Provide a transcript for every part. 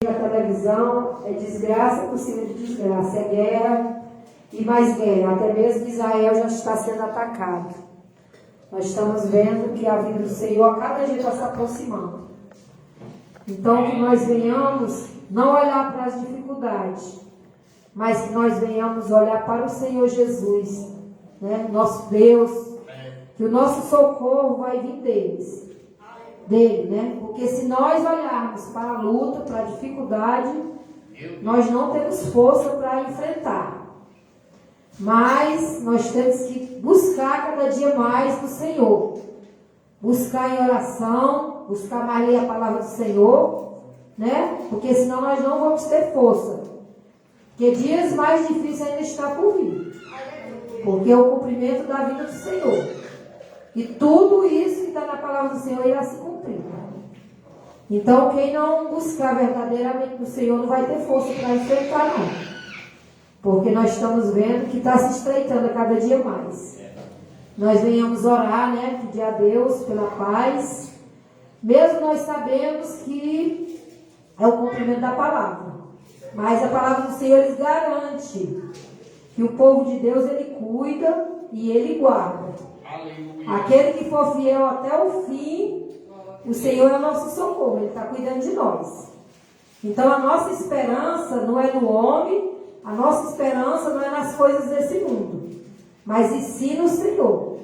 A televisão é desgraça por cima de desgraça, é guerra e mais guerra. Até mesmo Israel já está sendo atacado. Nós estamos vendo que a vida do Senhor a cada dia está se aproximando. Então que nós venhamos não olhar para as dificuldades, mas que nós venhamos olhar para o Senhor Jesus, né? Nosso Deus, que o nosso socorro vai vir dele, né? Porque se nós olharmos para a luta, para a dificuldade, nós não temos força para enfrentar. Mas nós temos que buscar cada dia mais do Senhor. Buscar em oração, buscar mais ler a palavra do Senhor, né? Porque senão nós não vamos ter força. Porque dias mais difíceis ainda está por vir. Porque é o cumprimento da vida do Senhor. E tudo isso que está na palavra do Senhor irá se cumprir. Então, quem não buscar verdadeiramente do Senhor não vai ter força para enfrentar, não. Porque nós estamos vendo que está se estreitando a cada dia mais. Nós venhamos orar, né? Pedir a Deus pela paz. Mesmo nós sabemos que é o cumprimento da palavra. Mas a palavra do Senhor ele garante que o povo de Deus ele cuida e ele guarda. Aquele que for fiel até o fim, o Senhor é o nosso socorro, Ele está cuidando de nós. Então a nossa esperança não é no homem, a nossa esperança não é nas coisas desse mundo, mas e sim no Senhor.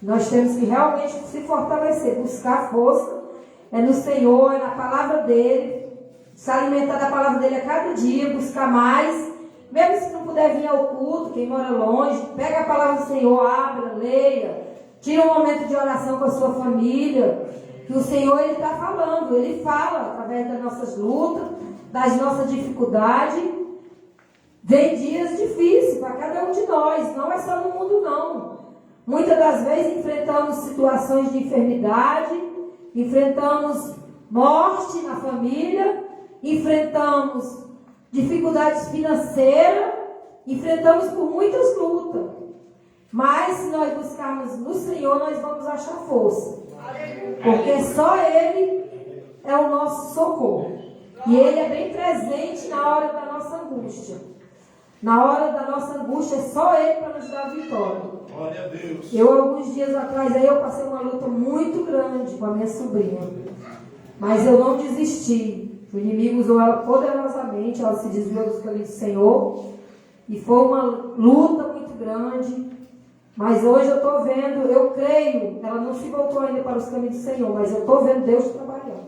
Nós temos que realmente se fortalecer, buscar força, é no Senhor, é na palavra dEle, se alimentar da palavra dEle a cada dia, buscar mais, mesmo se não puder vir ao culto, quem mora longe, pega a palavra do Senhor, abra, leia, tira um momento de oração com a sua família, que o Senhor ele está falando, Ele fala através das nossas lutas, das nossas dificuldades. Vem dias difíceis para cada um de nós, não é só no mundo não. Muitas das vezes enfrentamos situações de enfermidade, enfrentamos morte na família, enfrentamos dificuldades financeiras, enfrentamos por muitas lutas. Mas se nós buscarmos no Senhor, nós vamos achar força. Porque só Ele é o nosso socorro. E Ele é bem presente na hora da nossa angústia. Na hora da nossa angústia, é só Ele para nos dar vitória. Glória a Deus. Eu, alguns dias atrás, aí eu passei uma luta muito grande com a minha sobrinha. Mas eu não desisti. O inimigo usou ela poderosamente, ela se desviou dos caminhos do Senhor. E foi uma luta muito grande. Mas hoje eu estou vendo, eu creio, ela não se voltou ainda para os caminhos do Senhor, mas eu estou vendo Deus trabalhando.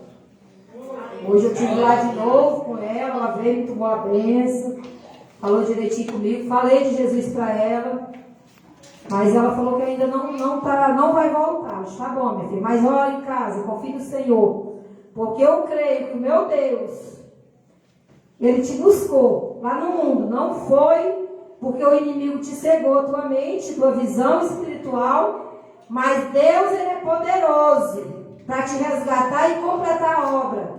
Hoje eu estive lá de novo com ela veio, me tomou a bênção, falou direitinho comigo, falei de Jesus para ela, mas ela falou que ainda não vai voltar. Tá bom, minha filha, mas ora em casa, confie no Senhor, porque eu creio que o meu Deus, Ele te buscou lá no mundo, não foi porque o inimigo te cegou a tua mente, tua visão espiritual, mas Deus ele é poderoso para te resgatar e completar a obra.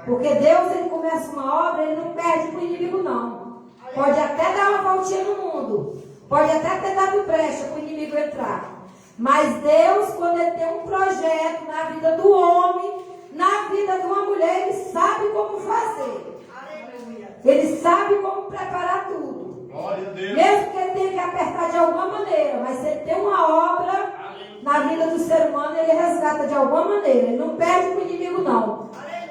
Porque Deus ele começa uma obra, ele não perde para o inimigo não. Pode até dar uma voltinha no mundo, pode até ter dado brecha para o inimigo entrar. Mas Deus, quando ele tem um projeto na vida do homem, na vida de uma mulher, ele sabe como fazer. Ele sabe como preparar tudo. Mesmo que ele tenha que apertar de alguma maneira, mas se ele tem uma obra na vida do ser humano, ele resgata de alguma maneira. Ele não perde para o inimigo não.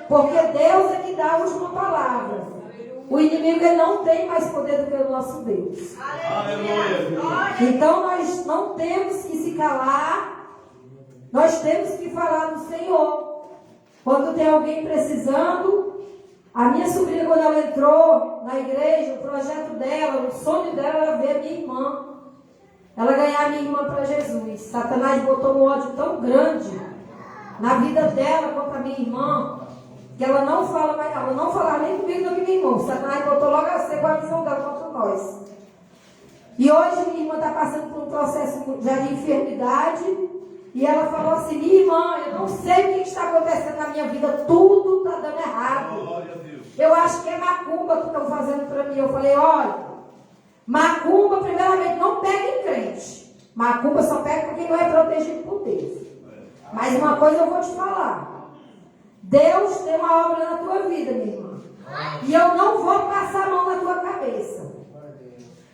Porque Deus é que dá a última palavra. O inimigo ele não tem mais poder do que o nosso Deus. Então nós não temos que se calar. Nós temos que falar do Senhor. Quando tem alguém precisando, a minha sobrinha, quando ela entrou na igreja, o projeto dela, o sonho dela era ver a minha irmã. Ela ganhar a minha irmã para Jesus. Satanás botou um ódio tão grande na vida dela contra a minha irmã, que ela não fala mais, ela não fala nem comigo nem com minha irmã. Satanás botou logo a ser com a visão dela contra nós. E hoje minha irmã está passando por um processo já de enfermidade. E ela falou assim: minha irmã, eu não sei o que está acontecendo na minha vida, tudo está dando errado. Eu acho que é macumba que estão fazendo para mim. Eu falei: olha, macumba, primeiramente, não pega em crente. Macumba só pega para quem não é protegido por Deus. Mas uma coisa eu vou te falar: Deus tem uma obra na tua vida, minha irmã. E eu não vou passar a mão na tua cabeça.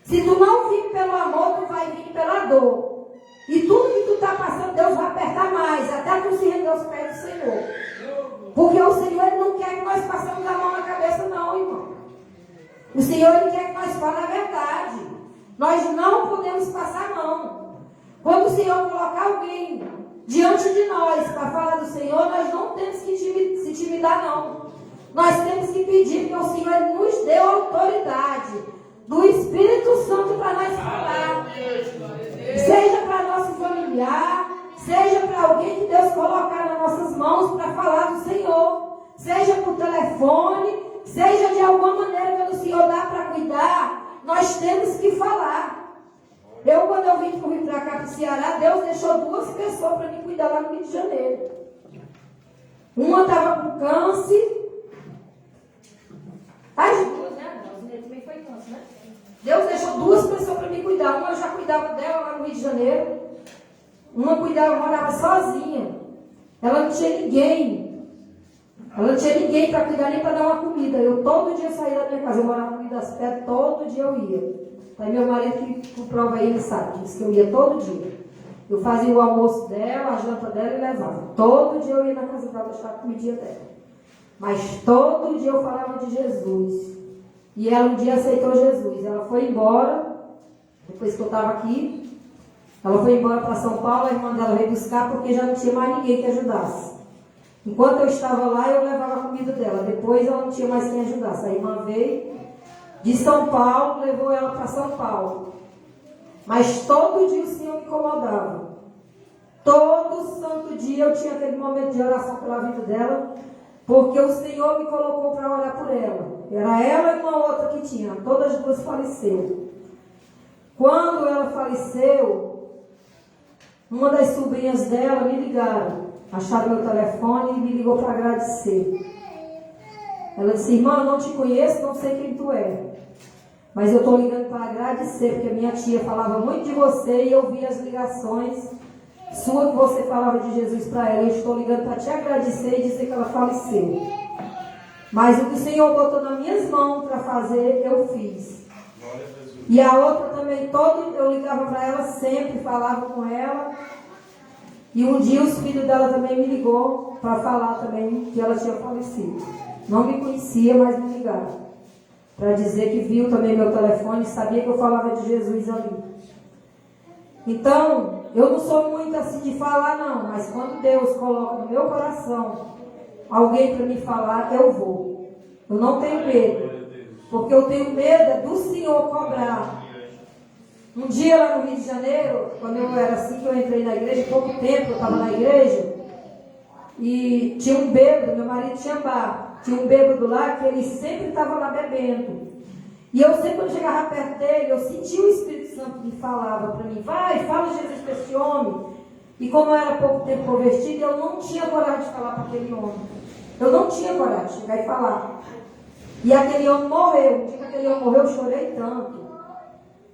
Se tu não vir pelo amor, tu vai vir pela dor. E tudo que tu está passando, Deus vai apertar mais, até tu se render aos pés do Senhor. Porque o Senhor, Ele não quer que nós passemos a mão na cabeça, não, irmão. O Senhor, Ele quer que nós falemos a verdade. Nós não podemos passar a mão. Quando o Senhor colocar alguém diante de nós para falar do Senhor, nós não temos que se intimidar, não. Nós temos que pedir, porque o Senhor, Ele nos deu autoridade do Espírito Santo para nós falar. Seja para nosso familiar, seja para alguém que Deus colocar nas nossas mãos para falar do Senhor, seja por telefone, seja de alguma maneira que o Senhor dá para cuidar, nós temos que falar. Quando eu vim para cá, para o Ceará, Deus deixou 2 pessoas para me cuidar lá no Rio de Janeiro. Uma estava com câncer. As 2, né? Também foi câncer, né? Deus deixou 2 pessoas para me cuidar. Uma eu já cuidava dela lá no Rio de Janeiro. Uma morava sozinha. Ela não tinha ninguém. Ela não tinha ninguém para cuidar nem para dar uma comida. Eu todo dia saía da minha casa. Eu morava no Rio das Pedras, todo dia eu ia. Aí meu marido que comprova aí, ele sabe, disse que eu ia todo dia. Eu fazia o almoço dela, a janta dela e levava. Todo dia eu ia na casa dela deixar a comidinha dela. Mas todo dia eu falava de Jesus. E ela um dia aceitou Jesus. Ela foi embora, depois que eu estava aqui. Ela foi embora para São Paulo, a irmã dela veio buscar porque já não tinha mais ninguém que ajudasse. Enquanto eu estava lá, eu levava a comida dela. Depois ela não tinha mais quem ajudasse. A irmã veio de São Paulo, levou ela para São Paulo. Mas todo dia o Senhor me incomodava. Todo santo dia eu tinha aquele momento de oração pela vida dela, porque o Senhor me colocou para orar por ela. Era ela e uma outra que tinha. Todas as 2 faleceram. Quando ela faleceu, uma das sobrinhas dela me ligaram. Acharam meu telefone e me ligou para agradecer. Ela disse: irmã, eu não te conheço, não sei quem tu é. Mas eu estou ligando para agradecer, porque minha tia falava muito de você e eu vi as ligações suas que você falava de Jesus para ela. Eu estou ligando para te agradecer e dizer que ela faleceu. Mas o que o Senhor botou nas minhas mãos para fazer, eu fiz. E a outra também, eu ligava para ela sempre, falava com ela. E um dia os filhos dela também me ligou para falar também que ela tinha falecido. Não me conhecia, mas me ligaram. Para dizer que viu também meu telefone e sabia que eu falava de Jesus ali. Então, eu não sou muito assim de falar, não. Mas quando Deus coloca no meu coração alguém para me falar, eu vou. Eu não tenho medo. Porque eu tenho medo do Senhor cobrar. Um dia lá no Rio de Janeiro, quando eu era assim, que eu entrei na igreja, pouco tempo eu estava na igreja, e tinha um bêbado, meu marido tinha bar. Tinha um bêbado lá que ele sempre estava lá bebendo. E eu sempre, quando chegava perto dele, eu sentia o Espírito Santo que falava para mim: vai, fala Jesus para esse homem. E como eu era pouco tempo convertido, eu não tinha coragem de falar para aquele homem. Eu não tinha coragem de chegar e falar. E aquele homem morreu. O dia que aquele homem morreu, eu chorei tanto.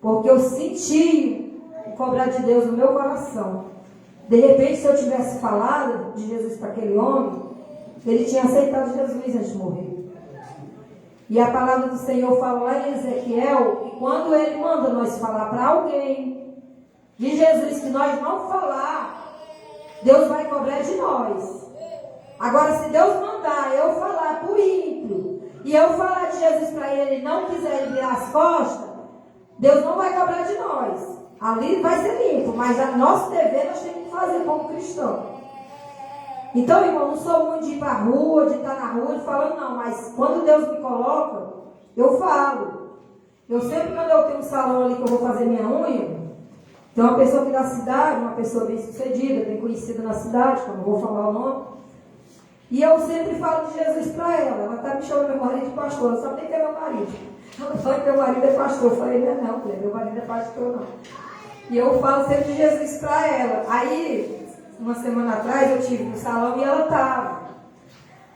Porque eu senti o cobrar de Deus no meu coração. De repente, se eu tivesse falado de Jesus para aquele homem, ele tinha aceitado Jesus antes de morrer. E a palavra do Senhor fala lá em Ezequiel que quando Ele manda nós falar para alguém de Jesus que nós não falar, Deus vai cobrar de nós. Agora, se Deus mandar eu falar para o ímpio e eu falar de Jesus para ele e não quiser virar as costas, Deus não vai cobrar de nós. Ali vai ser limpo, mas o nosso dever nós temos que fazer como cristão. Então, irmão, não sou muito de ir para a rua, de estar na rua, de falando não, mas quando Deus me coloca, eu falo. Eu sempre, quando eu tenho um salão ali que eu vou fazer minha unha, tem uma pessoa aqui da cidade, uma pessoa bem sucedida, bem conhecida na cidade, que eu não vou falar o nome, e eu sempre falo de Jesus para ela. Ela está me chamando meu marido de pastor, ela sabe nem que é meu marido. Ela fala que meu marido é pastor. Eu falei: não, meu marido é pastor não. E eu falo sempre de Jesus para ela. Aí, uma semana atrás, eu tive no salão e ela estava.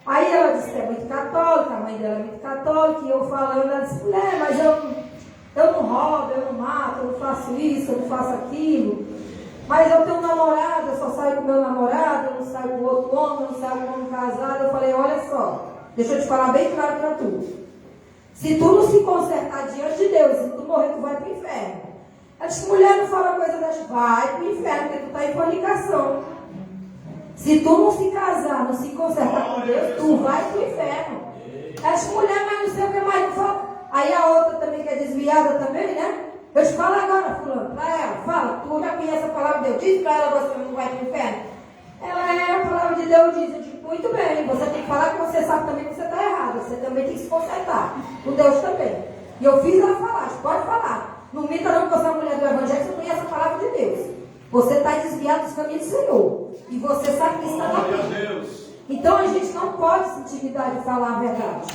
Aí ela disse que é muito católica, a mãe dela é muito católica, e eu falando, ela disse: mulher, mas eu não roubo, eu não mato, eu não faço isso, eu não faço aquilo. Mas eu tenho um namorado, eu só saio com meu namorado, eu não saio com outro homem, eu não saio com um homem casado. Eu falei: olha só, deixa eu te falar bem claro para tu. Se tu não se consertar diante de Deus, se tu morrer, tu vai para o inferno. Ela disse, mulher, não fala coisa dessa. Vai para o inferno, porque tu está em fornicação. Se tu não se casar, não se consertar com Deus, tu vai para o inferno. Ela disse, mulher, mas não sei o que mais tu fala. Aí a outra também, que é desviada também, né? Eu te falo agora, fulano, para ela, fala, tu já conhece a palavra de Deus, diz para ela, você não vai para o inferno. Ela a palavra de Deus diz, eu digo, muito bem, você tem que falar que você sabe também que você está errado, você também tem que se consertar, com Deus também. E eu fiz ela falar, pode falar. Não minta não que você é uma mulher do Evangelho, você conhece a palavra de Deus. Você está desviado dos caminhos do Senhor. E você sabe que está na vida. Então a gente não pode se intimidar de falar a verdade.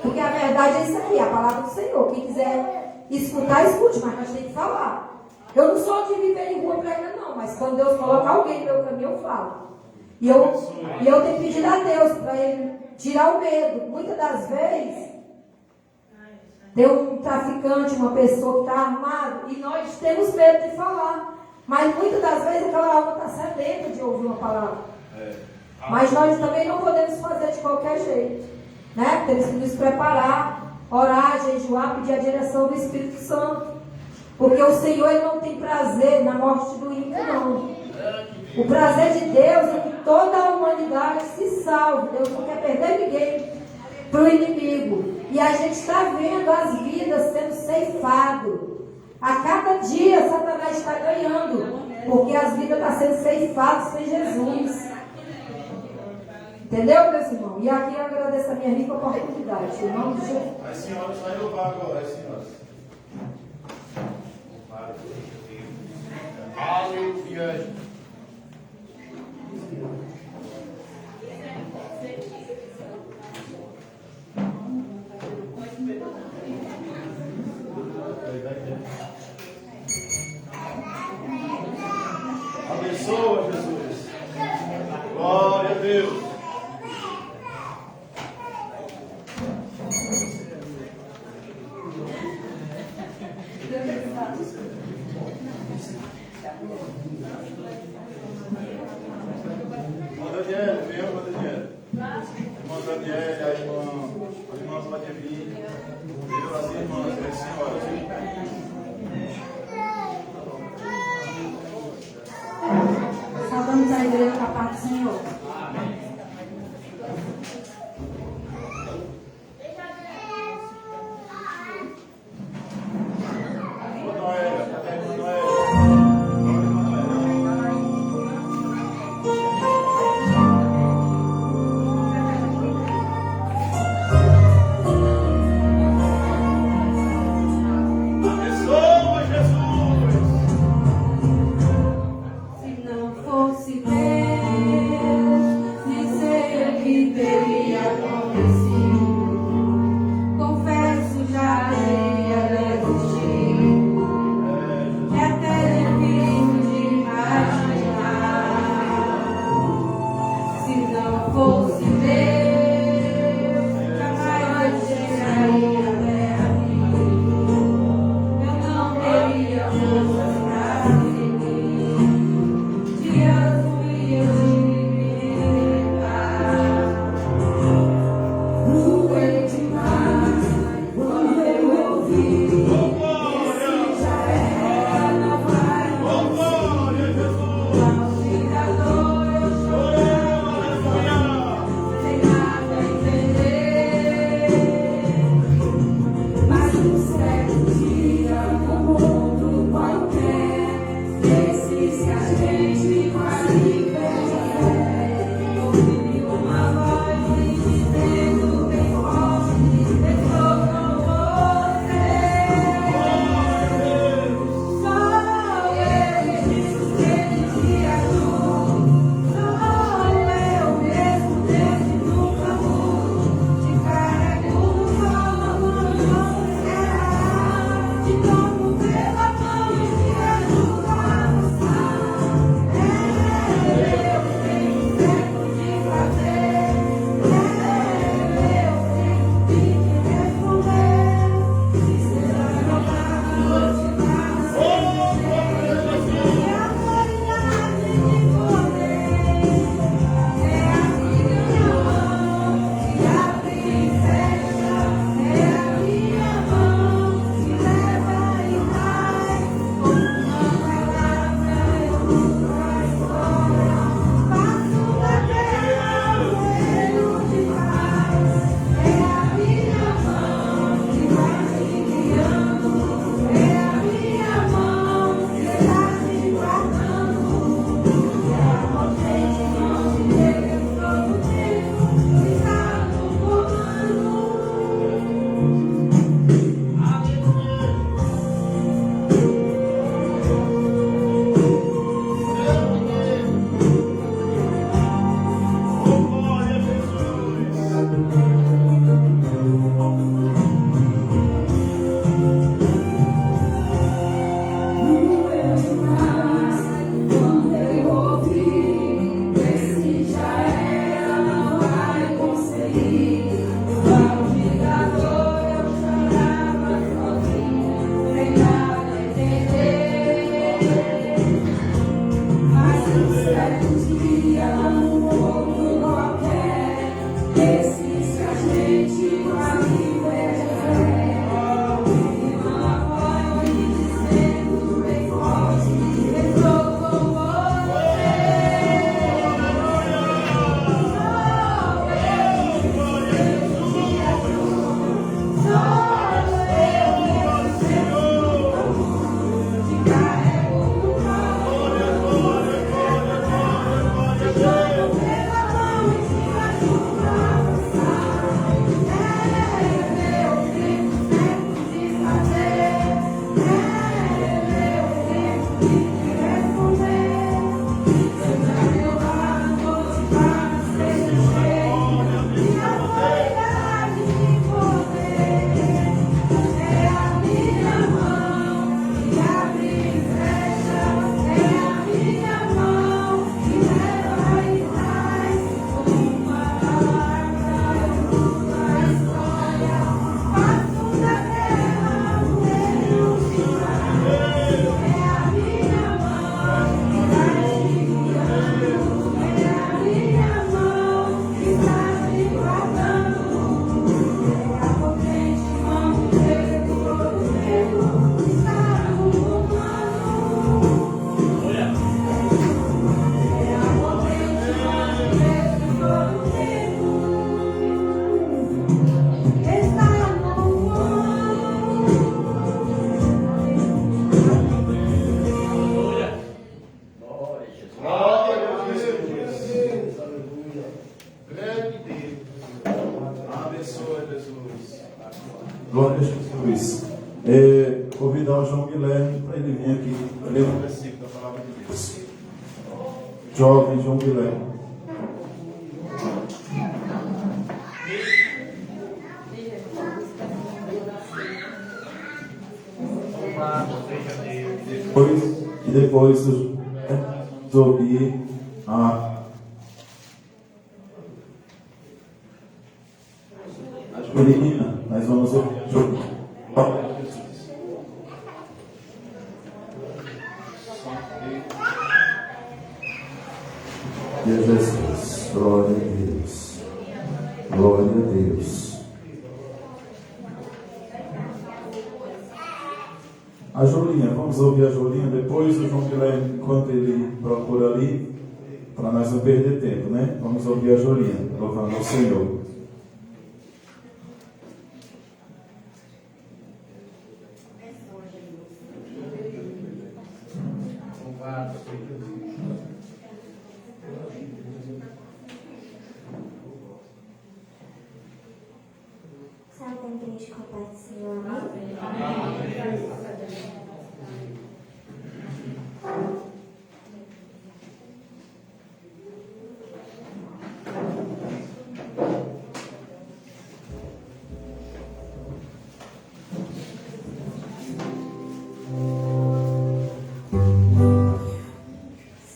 Porque a verdade é isso aqui, a palavra do Senhor. Quem quiser escutar, escute, mas nós temos que falar. Eu não sou de viver em rua pregando, não, mas quando Deus coloca alguém no meu caminho, eu falo. E eu tenho pedido a Deus para Ele tirar o medo. Muitas das vezes, tem um traficante, uma pessoa que está armado, e nós temos medo de falar. Mas muitas das vezes aquela alma está sedenta de ouvir uma palavra. Mas nós também não podemos fazer de qualquer jeito. Né? Temos que nos preparar, orar, jejuar, pedir a direção do Espírito Santo. Porque o Senhor ele não tem prazer na morte do ímpio, não. O prazer de Deus é que toda a humanidade se salve. Deus não quer perder ninguém para o inimigo. E a gente está vendo as vidas sendo ceifadas. A cada dia Satanás está ganhando. Porque as vidas estão sendo ceifadas sem Jesus. Entendeu, meus irmãos? E aqui eu agradeço a minha rica oportunidade. Em nome de Jesus. As senhoras vai louvar agora, as senhoras. Aleluia. Abençoa, Jesus. Glória a Deus. Irmã Daniela, vem, irmã Daniela. Irmã Daniela, a irmã Vladimir. Eu, as irmãs, as senhoras. Saudamos a igreja com a paz do Senhor. Glória a Jesus. Convidar o João Guilherme para ele vir aqui ler um versículo da palavra de Deus. Jovem João Guilherme. Depois vamos ouvir a menina. Nós vamos ouvir Jesus. Glória a Deus. Glória a Deus. A Julinha, vamos ouvir a Julinha, depois o João Guilherme, enquanto ele procura ali, para nós não perder tempo, né? Vamos ouvir a Julinha, louvando ao Senhor. Salve a igreja com a paz do Senhor, amém?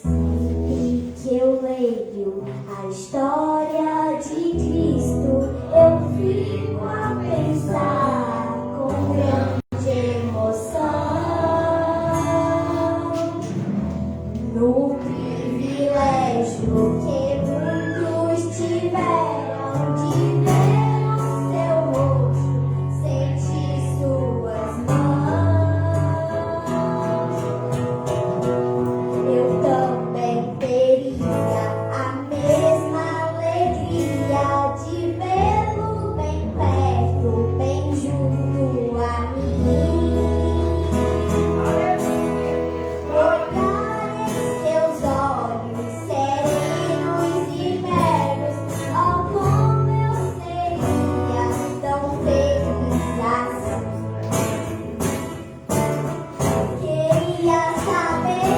Sempre que eu leio a história de Cristo, eu fico a pensar com grande emoção no privilégio que muitos tiveram de ver o seu rosto, sentir suas mãos. Eu também teria a mesma alegria de vê-lo bem perto, bem junto a mim. Olhar em seus olhos serenos e velhos, oh, como eu seria tão feliz assim. Queria saber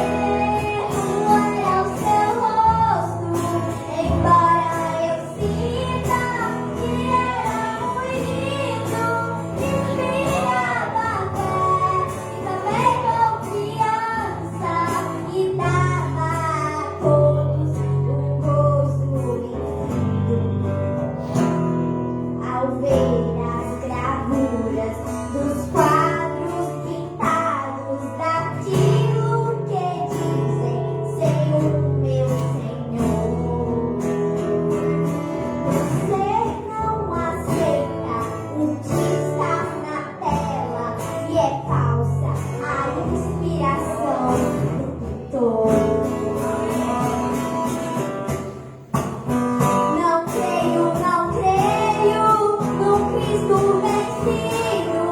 olhar o seu rosto, embora eu sinta que era bonito, inspirava fé e também confiança, e dava a todos um gosto lindo. Ao ver as gravuras dos quadros pintados daquilo que dizem ser o meu Senhor, você não aceita o que está na tela e é falsa a inspiração do pintor. Não creio no Cristo vencido,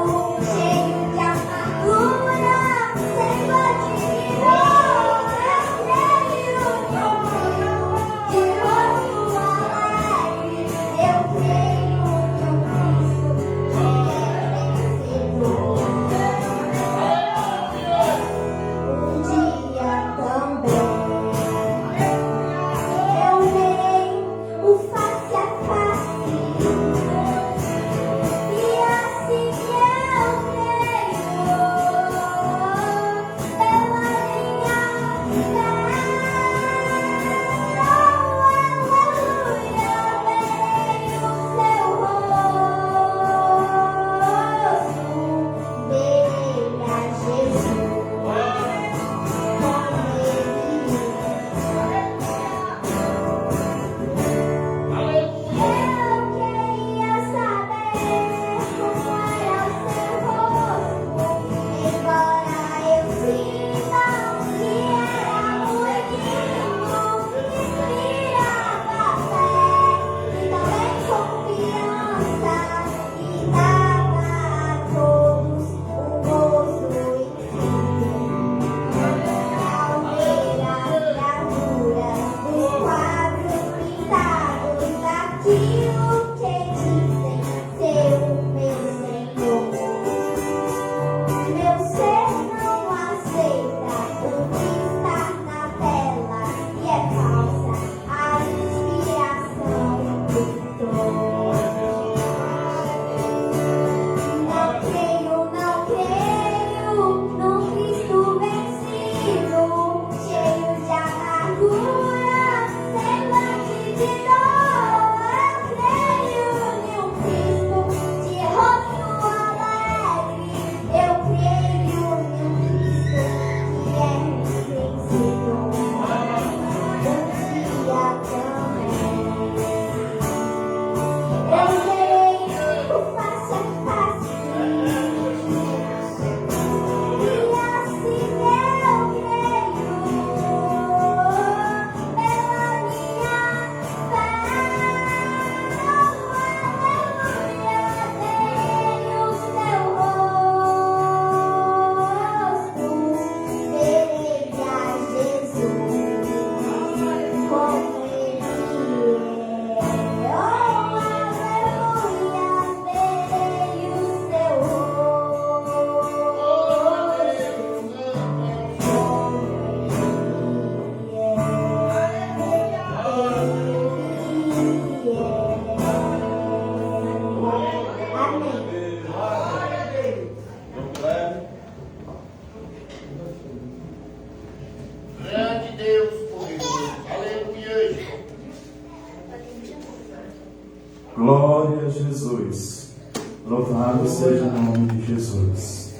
Louvado seja o nome de Jesus.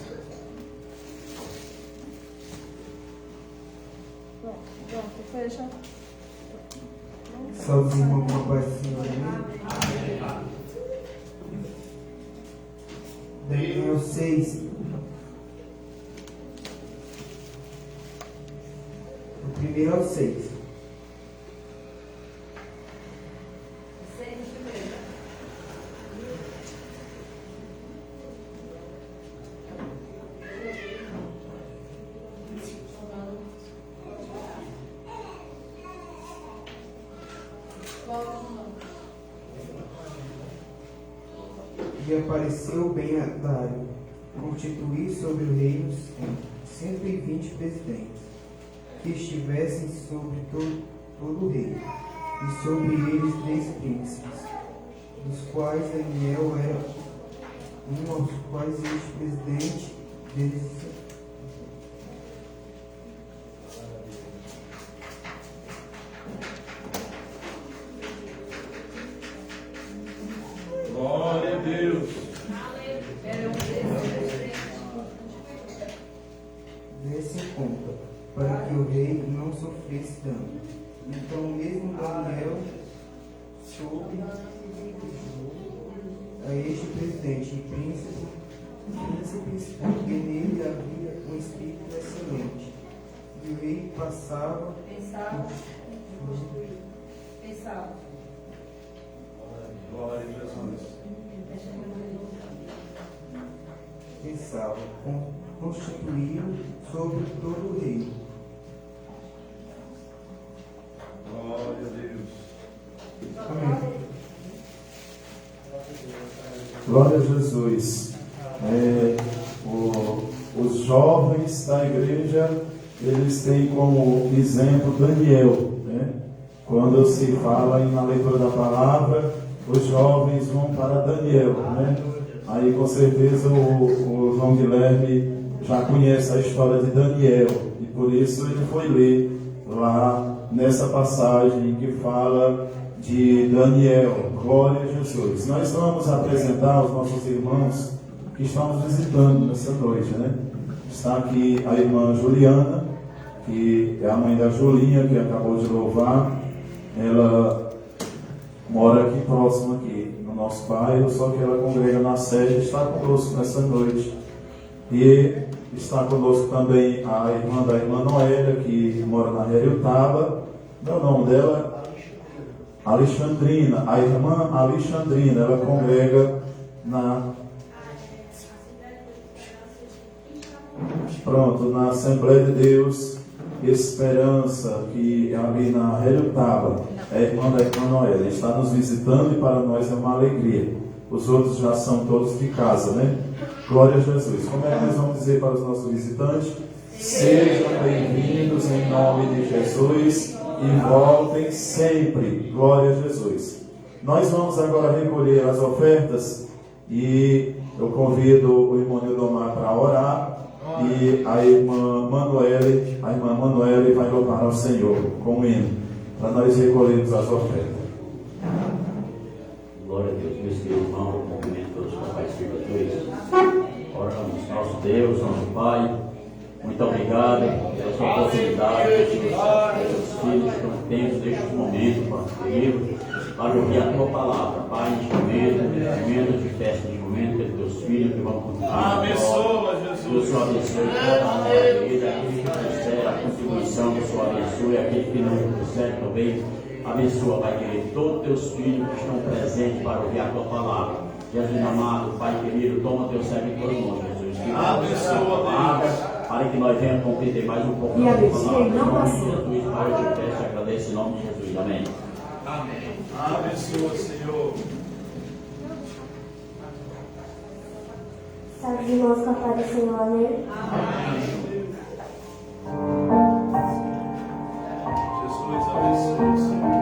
Fecha. Salve os irmãos com a paz do Senhor. Daniel 6. Do primeiro ao 6. E apareceu bem a Dário constituir sobre o reino 120 presidentes, que estivessem sobre todo o reino, e sobre eles 3 príncipes, dos quais Daniel era um, aos quais este presidente deles Glória a Deus. desse em conta, para que o rei não sofresse dano. Então mesmo Daniel soube a este presidente e príncipes, porque nele havia um espírito excelente. E o rei pensava. Glória a Jesus. Pensava constituí-lo sobre todo o reino. Glória a Deus. Amém. Glória a Jesus. Os jovens da igreja, eles têm como exemplo Daniel, né? Quando se fala na leitura da palavra, os jovens vão para Daniel, né? Aí com certeza o João Guilherme já conhece a história de Daniel, e por isso ele foi ler lá nessa passagem que fala de Daniel. Glória a Jesus. Nós vamos apresentar os nossos irmãos que estão nos visitando nessa noite, né? Está aqui a irmã Juliana, que é a mãe da Julinha, que acabou de louvar. Ela mora aqui próximo, aqui no nosso bairro, só que ela congrega na sede, está conosco nessa noite. E está conosco também a irmã da irmã Noélia, que mora na Heriotaba. O nome dela Alexandrina, a irmã Alexandrina, ela congrega na Assembleia de Deus Esperança, que é ali na Heriotaba, é a irmã da irmã Noélia, está nos visitando e para nós é uma alegria. Os outros já são todos de casa, né? Glória a Jesus. Como é que nós vamos dizer para os nossos visitantes? Sejam bem-vindos em nome de Jesus e voltem sempre. Glória a Jesus. Nós vamos agora recolher as ofertas e eu convido o irmão Nedomar para orar e a irmã Manuele vai louvar ao Senhor com o hino, para nós recolhermos as ofertas. Glória a Deus, meus queridos irmãos, eu cumprimento todos os papais espirituais. Oramos, nosso Deus, nosso Pai, muito obrigado pela sua oportunidade, pelos filhos que temos neste momento, Pai querido, para ouvir a tua palavra, Pai, neste momento de festa, de momento pelos teus filhos que vão contribuir. Abençoa, Jesus. Deus só abençoe toda a nossa vida, aquele que trouxer a contribuição, Deus só abençoe, aquele que não trouxer também. Abençoa, Pai querido, todos os teus filhos que estão presentes para ouvir a tua palavra. Jesus amado, Pai querido, toma teu servo por nós, Jesus. Que abençoa a palavra, para que nós venhamos compreender mais um pouco da tua palavra. Em nome de Jesus, Pai, eu te peço e agradeço em nome de Jesus. Amém. Amém. Abençoa, Senhor. Salve, irmãos, com a paz do Senhor, amém? Jesus abençoe, Senhor.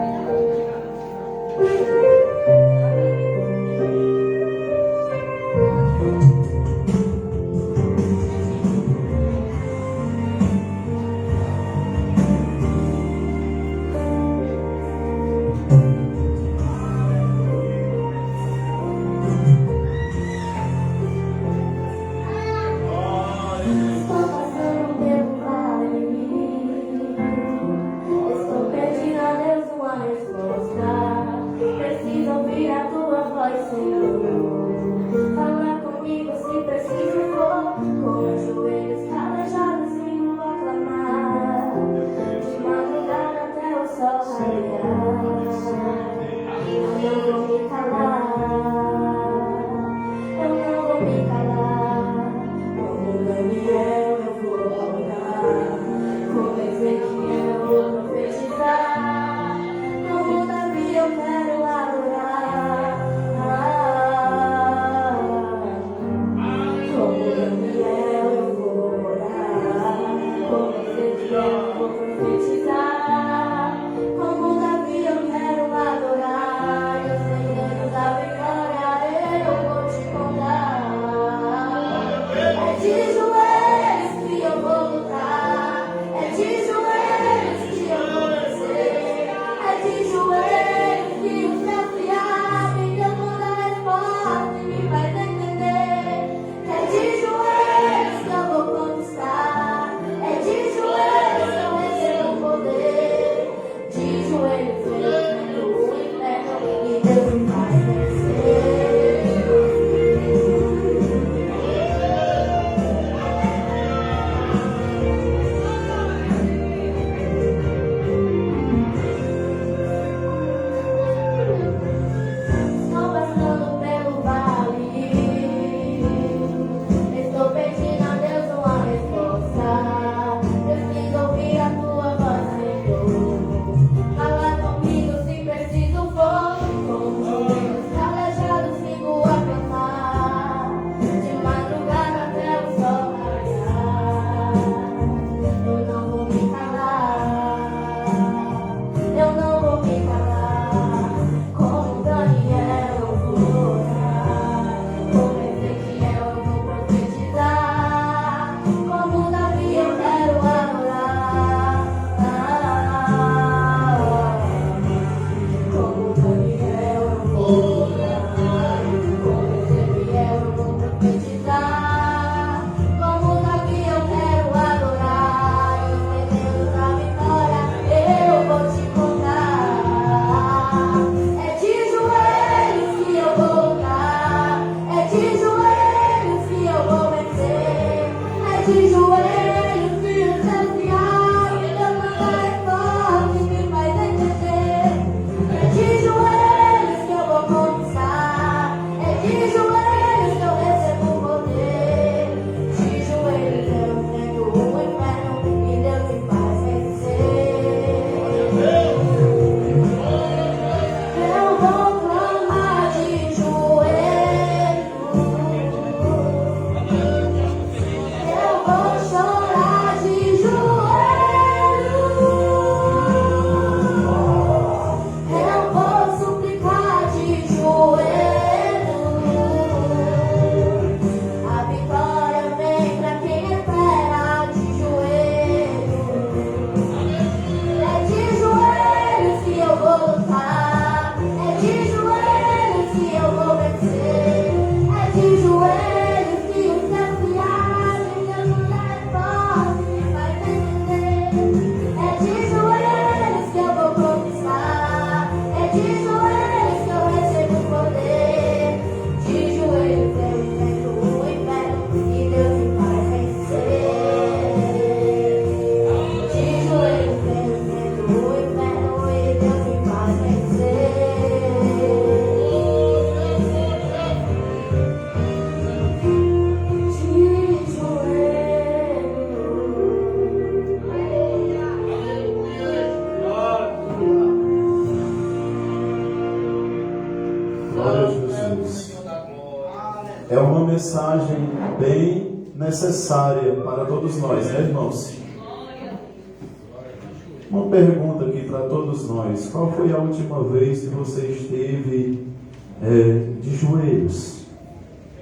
É uma mensagem bem necessária para todos nós, né, irmãos? Uma pergunta aqui para todos nós: qual foi a última vez que você esteve de joelhos?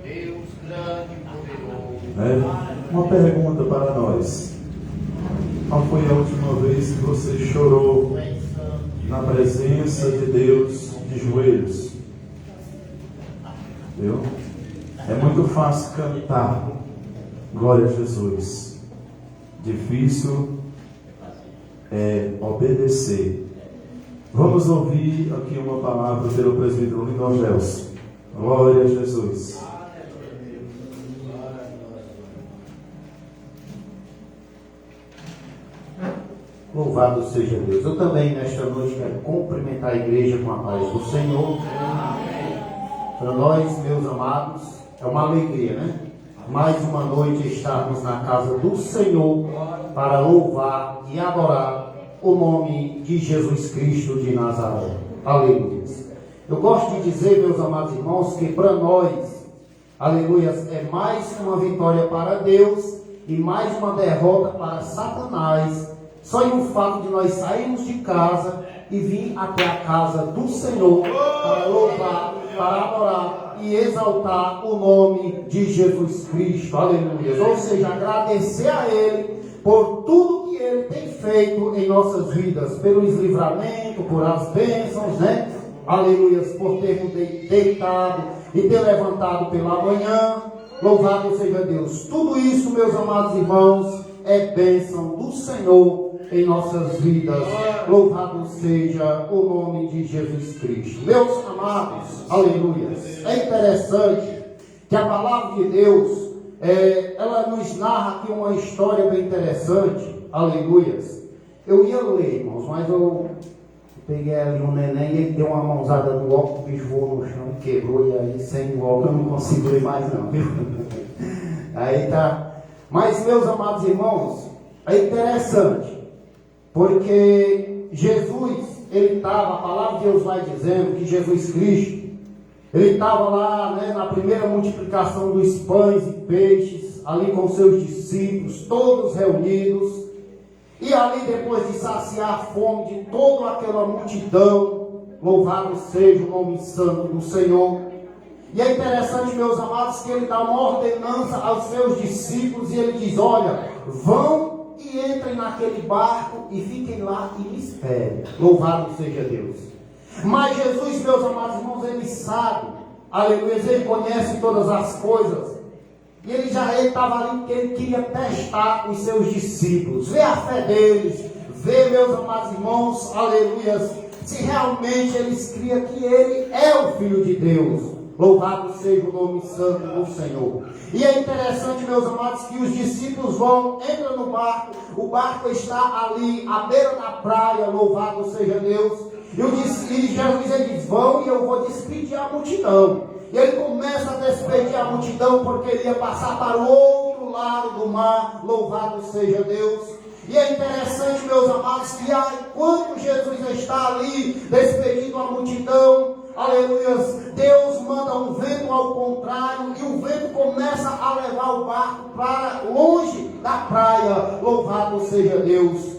Deus grande e poderoso. Uma pergunta para nós: qual foi a última vez que você chorou na presença de Deus de joelhos? Viu? É muito fácil cantar glória a Jesus. Difícil é obedecer. Vamos ouvir aqui uma palavra pelo presbítero Lindon Gelson. Glória a Jesus. Louvado seja Deus. Eu também nesta noite quero cumprimentar a igreja com a paz do Senhor. Para nós, meus amados, é uma alegria, né? Mais uma noite estarmos na casa do Senhor para louvar e adorar o nome de Jesus Cristo de Nazaré. Aleluia. Eu gosto de dizer, meus amados irmãos, que para nós, aleluia, é mais uma vitória para Deus e mais uma derrota para Satanás. Só em um fato de nós sairmos de casa e vir até a casa do Senhor para louvar, para adorar e exaltar o nome de Jesus Cristo, aleluia. Ou seja, agradecer a Ele por tudo que Ele tem feito em nossas vidas, pelos livramentos, por as bênçãos, né? Aleluia, por termos deitado e ter levantado pela manhã. Louvado seja Deus. Tudo isso, meus amados irmãos, é bênção do Senhor em nossas vidas. Louvado seja o nome de Jesus Cristo. Meus amados, aleluia. É interessante que a palavra de Deus, ela nos narra aqui uma história bem interessante. Aleluia. Eu ia ler, irmãos, mas eu peguei ali um neném e ele deu uma mãozada no óculos, o bicho voou no chão e quebrou, e aí sem o óculos eu não consigo ler mais não, viu? Aí tá. Mas, meus amados irmãos, é interessante, porque Jesus, ele estava, a palavra de Deus vai dizendo que Jesus Cristo, ele estava lá, né, na primeira multiplicação dos pães e peixes, ali com seus discípulos, todos reunidos. E ali, depois de saciar a fome de toda aquela multidão, louvado seja o nome santo do Senhor. E é interessante, meus amados, que ele dá uma ordenança aos seus discípulos e ele diz: olha, vão e entrem naquele barco e fiquem lá e me esperem. Louvado seja Deus. Mas Jesus, meus amados irmãos, ele sabe, aleluia, ele conhece todas as coisas. E ele estava ali porque ele queria testar os seus discípulos, ver a fé deles, ver, meus amados irmãos, aleluia, se realmente eles criam que ele é o Filho de Deus. Louvado seja o nome santo do Senhor. E é interessante, meus amados, que os discípulos entram no barco, o barco está ali à beira da praia, louvado seja Deus. E Jesus ele diz: vão e eu vou despedir a multidão. E ele começa a despedir a multidão porque ele ia passar para o outro lado do mar, louvado seja Deus. E é interessante, meus amados, que enquanto Jesus está ali despedindo a multidão, aleluia, Deus manda um vento ao contrário e o vento começa a levar o barco para longe da praia, louvado seja Deus.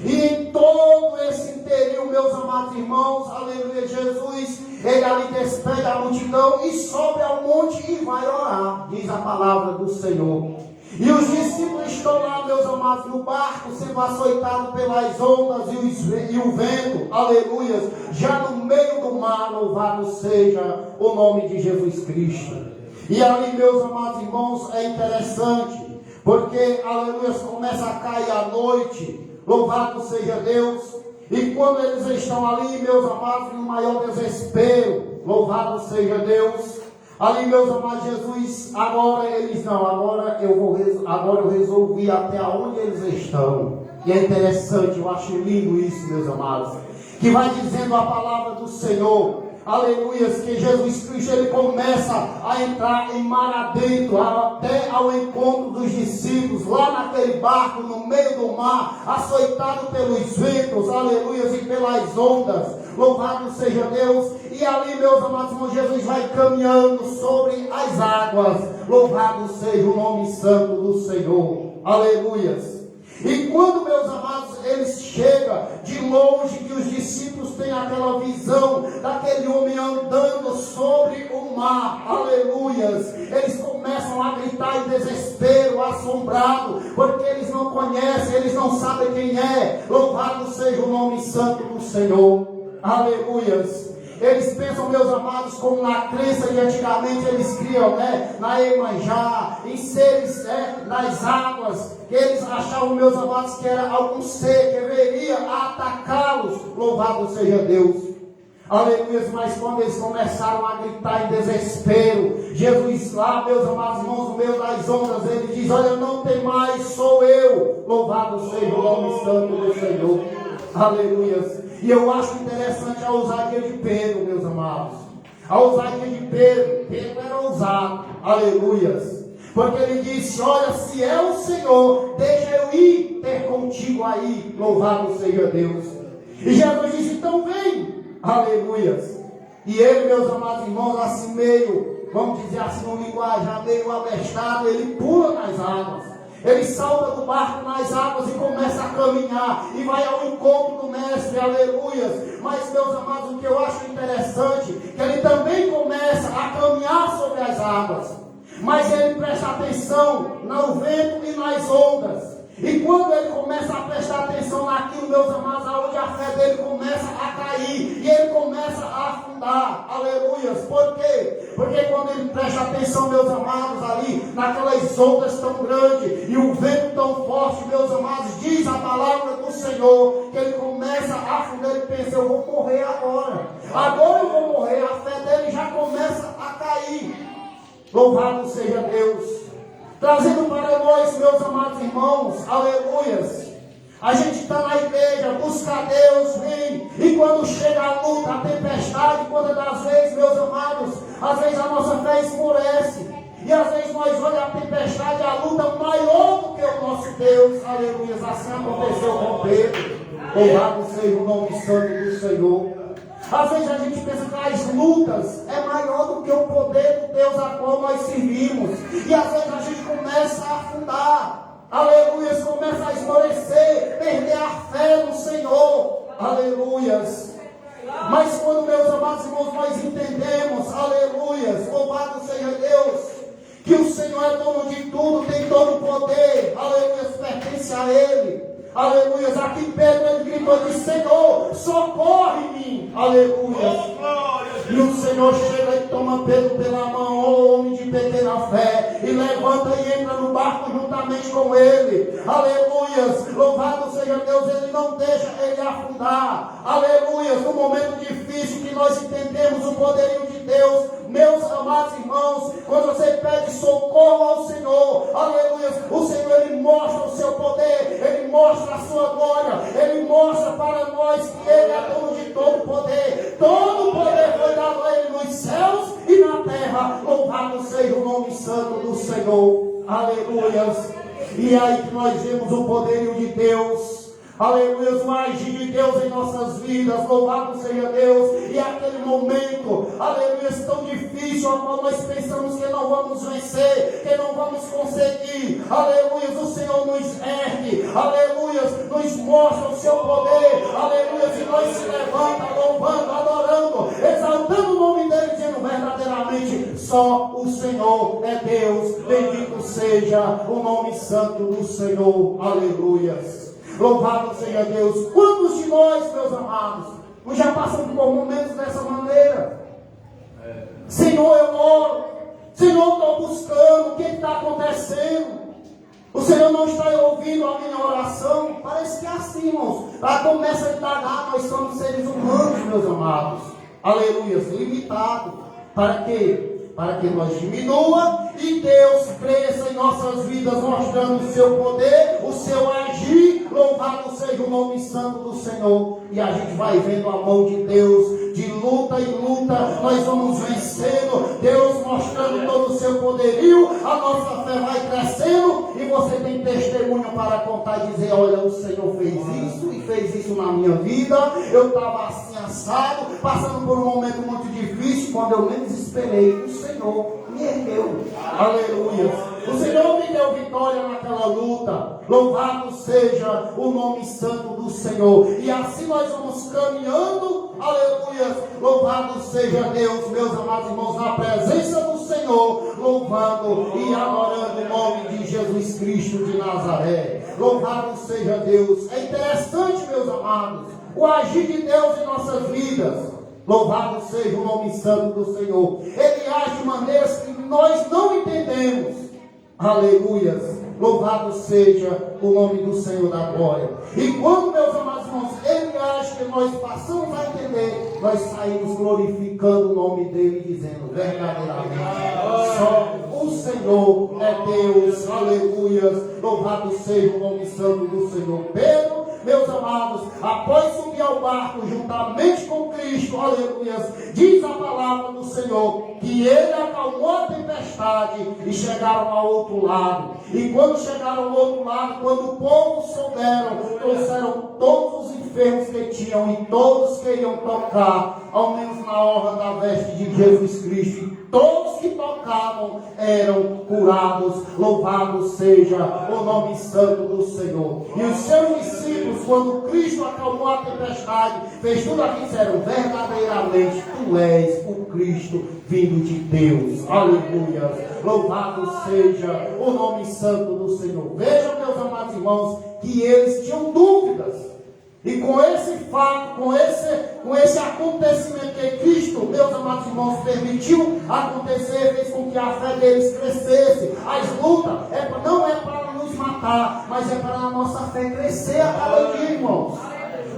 E em todo esse interim, meus amados irmãos, aleluia, Jesus, ele ali despede a multidão e sobe ao monte e vai orar, diz a palavra do Senhor. E os discípulos estão lá, meus amados, no barco, sendo açoitados pelas ondas e o vento, aleluia, já no meio do mar, louvado seja o nome de Jesus Cristo. E ali, meus amados irmãos, é interessante, porque, aleluia, começa a cair a noite, louvado seja Deus. E quando eles estão ali, meus amados, no maior desespero, louvado seja Deus. Ali, meus amados, Jesus, agora eu resolvi até onde eles estão. E é interessante, eu acho lindo isso, meus amados, que vai dizendo a palavra do Senhor, aleluia, que Jesus Cristo, ele começa a entrar em mar adentro, até ao encontro dos discípulos, lá naquele barco, no meio do mar, açoitado pelos ventos, aleluia, e pelas ondas, louvado seja Deus. E ali, meus amados irmãos, Jesus vai caminhando sobre as águas, louvado seja o nome santo do Senhor, aleluia. E quando, meus amados, eles chegam de longe, que os discípulos têm aquela visão daquele homem andando sobre o mar, aleluias, eles começam a gritar em desespero, assombrado, porque eles não conhecem, eles não sabem quem é. Louvado seja o nome santo do Senhor, aleluias. Eles pensam, meus amados, como na crença de antigamente eles criam, né? Na Iemanjá, em seres, nas águas, que eles achavam, meus amados, que era algum ser que viria a atacá-los. Louvado seja Deus. Aleluia. Mas quando eles começaram a gritar em desespero, Jesus lá, meus amados irmãos, no meio das ondas, ele diz: olha, não tem mais, sou eu. Louvado seja o nome santo do Senhor. Aleluia. E eu acho interessante a ousadia de Pedro, meus amados. A ousadia de Pedro. Pedro era ousado. Aleluias. Porque ele disse: olha, se é o Senhor, deixa eu ir ter contigo aí. Louvado seja Deus. E Jesus disse: então vem. Aleluias. E ele, meus amados irmãos, assim meio, vamos dizer assim, no linguajar meio abestado, ele pula nas águas. Ele salta do barco nas águas e começa a caminhar. E vai ao encontro do mestre, aleluias. Mas, meus amados, o que eu acho interessante, que ele também começa a caminhar sobre as águas. Mas ele presta atenção no vento e nas ondas. E quando ele começa a prestar atenção naquilo, meus amados, aonde a fé dele começa a cair, e ele começa a afundar, aleluias. Por quê? Porque quando ele presta atenção, meus amados, ali, naquelas ondas tão grandes, e o vento tão forte, meus amados, diz a palavra do Senhor, que ele começa a afundar, ele pensa, eu vou morrer agora eu vou morrer, a fé dele já começa a cair. Louvado seja Deus. Trazendo para nós, meus amados irmãos, aleluias. A gente está na igreja, busca a Deus, vem. E quando chega a luta, a tempestade, quando das vezes, meus amados, às vezes a nossa fé esmorece. E às vezes nós olhamos a tempestade, a luta maior do que o nosso Deus, aleluias. Assim aconteceu com Pedro. Louvado seja o nome santo do Senhor. Às vezes a gente pensa que as lutas é maior do que o poder do Deus a qual nós servimos. E às vezes a gente começa a afundar. Aleluias, começa a esmorecer, perder a fé no Senhor. Aleluias. Mas quando, meus amados irmãos, nós entendemos, aleluias, louvado seja Deus, que o Senhor é dono de tudo, tem todo o poder, aleluias, pertence a Ele. Aleluia, aqui Pedro ele gritou e disse, Senhor, socorre-me, aleluia. E o Senhor chega e toma Pedro pela mão, ó homem de pequena fé, e levanta e entra no barco juntamente com ele, aleluia. Louvado seja Deus, ele não deixa ele afundar, aleluia. No momento difícil que nós entendemos o poderio de Deus, meus amados irmãos, quando você pede socorro ao Senhor, aleluia, o Senhor ele mostra o seu poder, ele mostra a sua glória, ele mostra para nós que ele é dono de todo o poder foi dado a ele nos céus e na terra. Louvado seja o nome santo do Senhor, aleluia. E é aí que nós vemos o poderio de Deus, aleluia, o agir de Deus em nossas vidas. Louvado seja Deus. E aquele momento, aleluia, tão difícil, a qual nós pensamos que não vamos vencer, que não vamos conseguir, aleluia, o Senhor nos ergue, aleluia, nos mostra o seu poder, aleluia, e nós se levanta louvando, adorando, exaltando o nome dele, dizendo verdadeiramente, só o Senhor é Deus, bendito seja o nome santo do Senhor, aleluia. Louvado seja Deus. Quantos de nós, meus amados, nós já passamos por momentos dessa maneira? Senhor, eu oro. Senhor, estou buscando. O que está acontecendo? O Senhor não está ouvindo a minha oração? Parece que é assim, irmãos. Ela começa a indagar. Nós somos seres humanos, meus amados. Aleluia. Limitado. Para quê? Para que nós diminua e Deus cresça em nossas vidas, mostrando o seu poder, o seu agir. Louvado seja o nome santo do Senhor. E a gente vai vendo a mão de Deus, de luta em luta, nós vamos vencendo, Deus mostrando todo o seu poderio, a nossa fé vai crescendo, e você tem testemunho para contar e dizer, olha, o Senhor fez isso e fez isso na minha vida, eu estava assim assado, passando por um momento muito difícil, quando eu menos esperei, o Senhor me ergueu, aleluia. O Senhor me deu vitória naquela luta. Louvado seja o nome santo do Senhor. E assim nós vamos caminhando, aleluia. Louvado seja Deus, meus amados irmãos, na presença do Senhor, louvando e adorando o nome de Jesus Cristo de Nazaré. Louvado seja Deus. É interessante, meus amados, o agir de Deus em nossas vidas. Louvado seja o nome santo do Senhor. Ele age de maneiras que nós não entendemos. Aleluias. Louvado seja o nome do Senhor da glória. E quando, meus amados irmãos, ele age que nós passamos a entender, nós saímos glorificando o nome dele, dizendo verdadeiramente, só o Senhor é Deus. Aleluias. Louvado seja o nome santo do Senhor. Pedro, meus amados, após subir ao barco juntamente com Cristo, aleluia, diz a palavra do Senhor que ele acalmou a tempestade e chegaram ao outro lado. E quando chegaram ao outro lado, quando o povo souberam, trouxeram todos os enfermos que tinham e todos queriam tocar, ao menos na orla da veste de Jesus Cristo. Todos que tocavam eram curados. Louvado seja o nome santo do Senhor. E os seus discípulos, quando Cristo acalmou a tempestade, fez tudo aquilo e disseram: verdadeiramente tu és o Cristo vindo de Deus. Aleluia. Louvado seja o nome santo do Senhor. Vejam, meus amados irmãos, que eles tinham dúvidas. E com esse fato, com esse acontecimento que Cristo, meus amados irmãos, permitiu acontecer, fez com que a fé deles crescesse. As lutas não é para nos matar, mas é para a nossa fé crescer a cada dia, irmãos.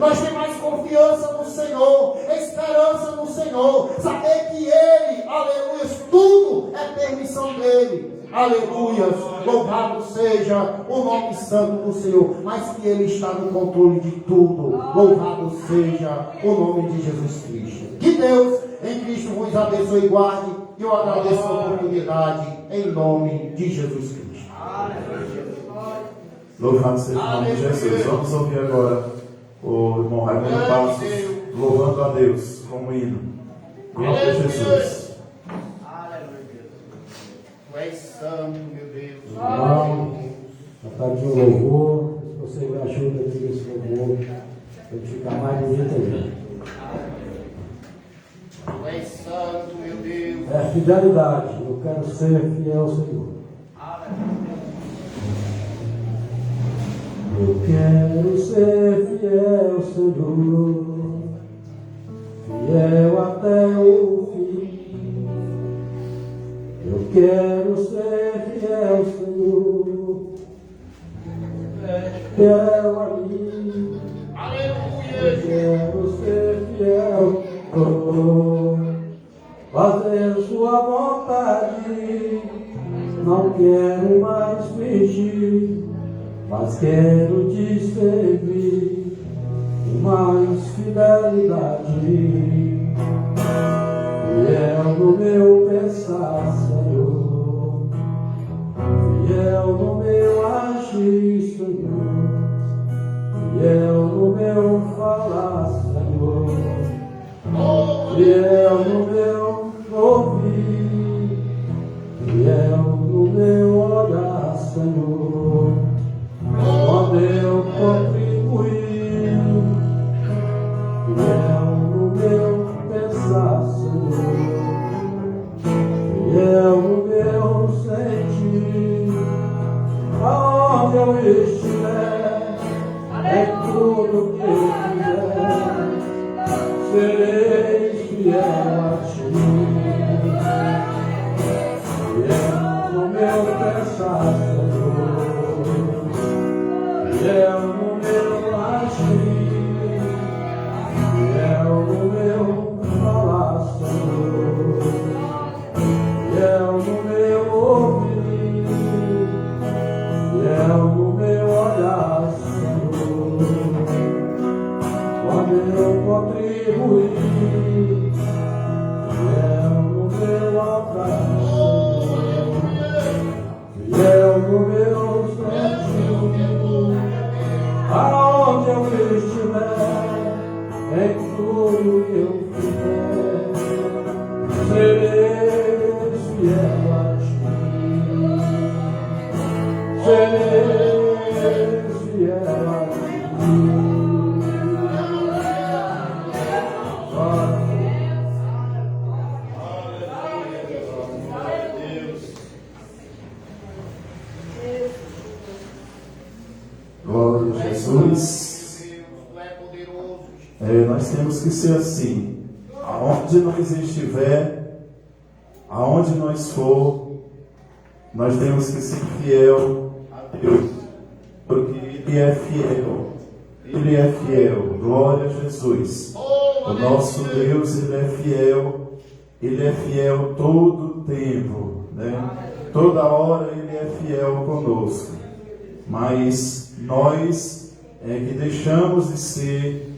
Nós temos mais confiança no Senhor, esperança no Senhor, saber que Ele, aleluia, tudo é permissão dEle. Aleluia, louvado seja o nome santo do Senhor, mas que Ele está no controle de tudo. Louvado seja o nome de Jesus Cristo. Que Deus em Cristo vos abençoe e guarde. E eu agradeço a oportunidade em nome de Jesus Cristo. Louvado seja o nome de Jesus. Vamos ouvir agora o irmão Raimundo Passos louvando a Deus como hino. Glória a Jesus. Tu és santo, meu Deus. Irmão, cantar de um louvor, se você me ajuda aqui nesse louvor, para ficar mais bonito ainda. Tu és santo, meu Deus. É fidelidade, eu quero ser fiel ao Senhor. Eu quero ser fiel, Senhor, fiel até o fim. Eu quero ser fiel, Senhor, fiel a mim. Eu quero ser fiel, fazer sua vontade. Não quero mais fingir, mas quero te servir com mais fidelidade. Fiel no meu pensar, Senhor, fiel no meu agir, Senhor, fiel no meu falar, Senhor, fiel no meu ouvir, fiel no meu olhar, Senhor. Quando eu contribuir, fiel no meu pensar, Senhor, fiel no meu sentir, aonde eu estiver, em tudo que eu fizer, serei fiel a ti. Fiel no meu pensar, Senhor, fiel no meu agir, fiel no meu falar, Senhor, fiel no meu ouvir, fiel no meu olhar, Senhor. Quando eu contribuir, fiel no meu altar, fiel no meu sentir, aonde eu estiver, em tudo que eu fizer, serei fiel a ti, serei fiel a ti. Glória a Jesus. Nós temos que ser assim. Aonde nós estiver, aonde nós for, nós temos que ser fiel a Deus, porque Ele é fiel. Ele é fiel. Glória a Jesus. O nosso Deus, Ele é fiel. Ele é fiel todo o tempo, né? Toda hora Ele é fiel conosco. Mas nós é que deixamos de ser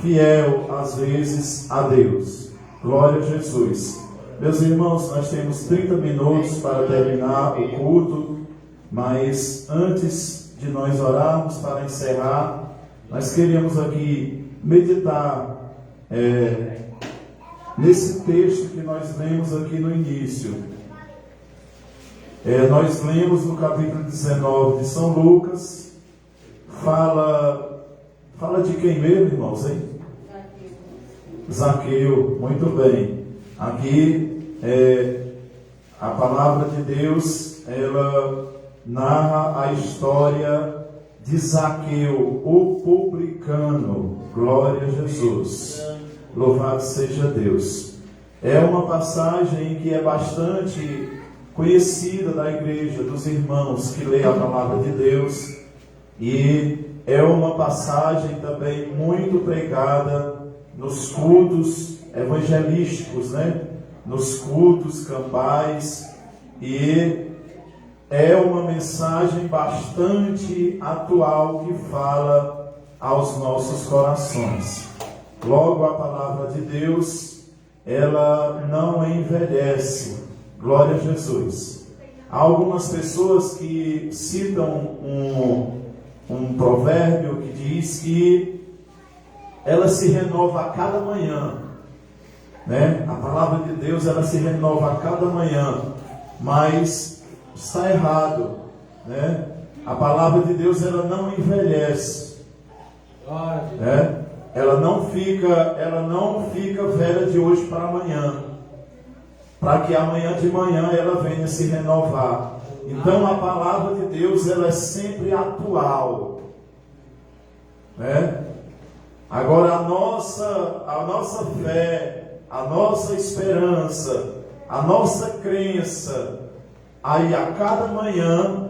fiel às vezes a Deus. Glória a Jesus. Meus irmãos, nós temos 30 minutos para terminar o culto, mas antes de nós orarmos para encerrar, nós queríamos aqui meditar nesse texto que nós lemos aqui no início. Nós lemos no capítulo 19 de São Lucas, fala de quem mesmo, irmãos, hein? Zaqueu, muito bem. Aqui a palavra de Deus, ela narra a história de Zaqueu, o publicano. Glória a Jesus. Louvado seja Deus. É uma passagem que é bastante conhecida da igreja, dos irmãos que leem a palavra de Deus, e é uma passagem também muito pregada nos cultos evangelísticos, né? Nos cultos campais, e é uma mensagem bastante atual que fala aos nossos corações. Logo, a palavra de Deus, ela não envelhece. Glória a Jesus. Há algumas pessoas que citam um provérbio que diz que ela se renova a cada manhã, né? A palavra de Deus, ela se renova a cada manhã, mas está errado, né? A palavra de Deus, ela não envelhece, né? Ela não fica velha de hoje para amanhã, para que amanhã de manhã ela venha se renovar. Então a palavra de Deus, ela é sempre atual, né? Agora a nossa fé, a nossa esperança, a nossa crença, aí a cada manhã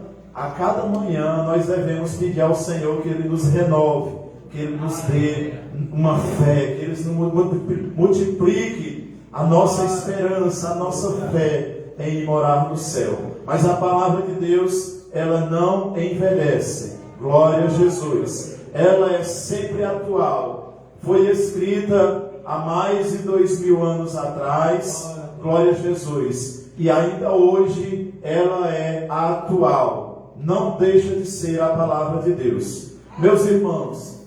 nós devemos pedir ao Senhor que Ele nos renove, que Ele nos dê uma fé, que Ele multiplique a nossa esperança, a nossa fé em morar no céu. Mas a palavra de Deus, ela não envelhece. Glória a Jesus. Ela é sempre atual. Foi escrita há mais de 2000 anos atrás. Glória a Jesus. E ainda hoje ela é atual. Não deixa de ser a palavra de Deus. Meus irmãos,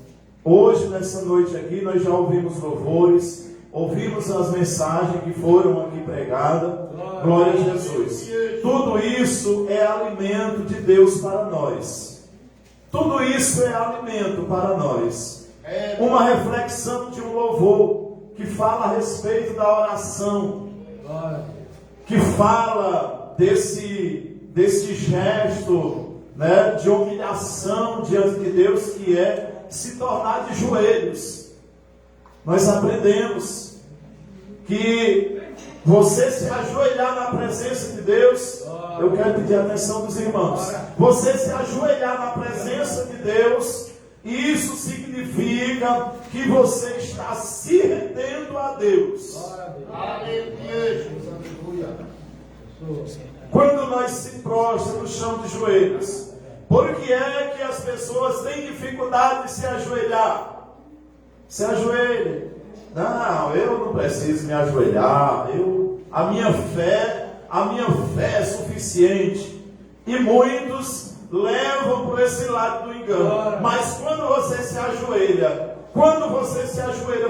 hoje nessa noite aqui nós já ouvimos louvores, ouvimos as mensagens que foram aqui pregadas. Glória a Jesus. Tudo isso é alimento de Deus para nós. Tudo isso é alimento para nós. Uma reflexão de um louvor que fala a respeito da oração, que fala desse gesto, né, de humilhação diante de Deus, que é se tornar de joelhos. Nós aprendemos que você se ajoelhar na presença de Deus, eu quero pedir a atenção dos irmãos, você se ajoelhar na presença de Deus, isso significa que você está se rendendo a Deus. Quando nós se prostramos no chão de joelhos, por que é que as pessoas têm dificuldade de se ajoelhar? Se ajoelhe. Não, eu não preciso me ajoelhar. A minha fé é suficiente. E muitos levam por esse lado do engano. Mas quando você se ajoelha,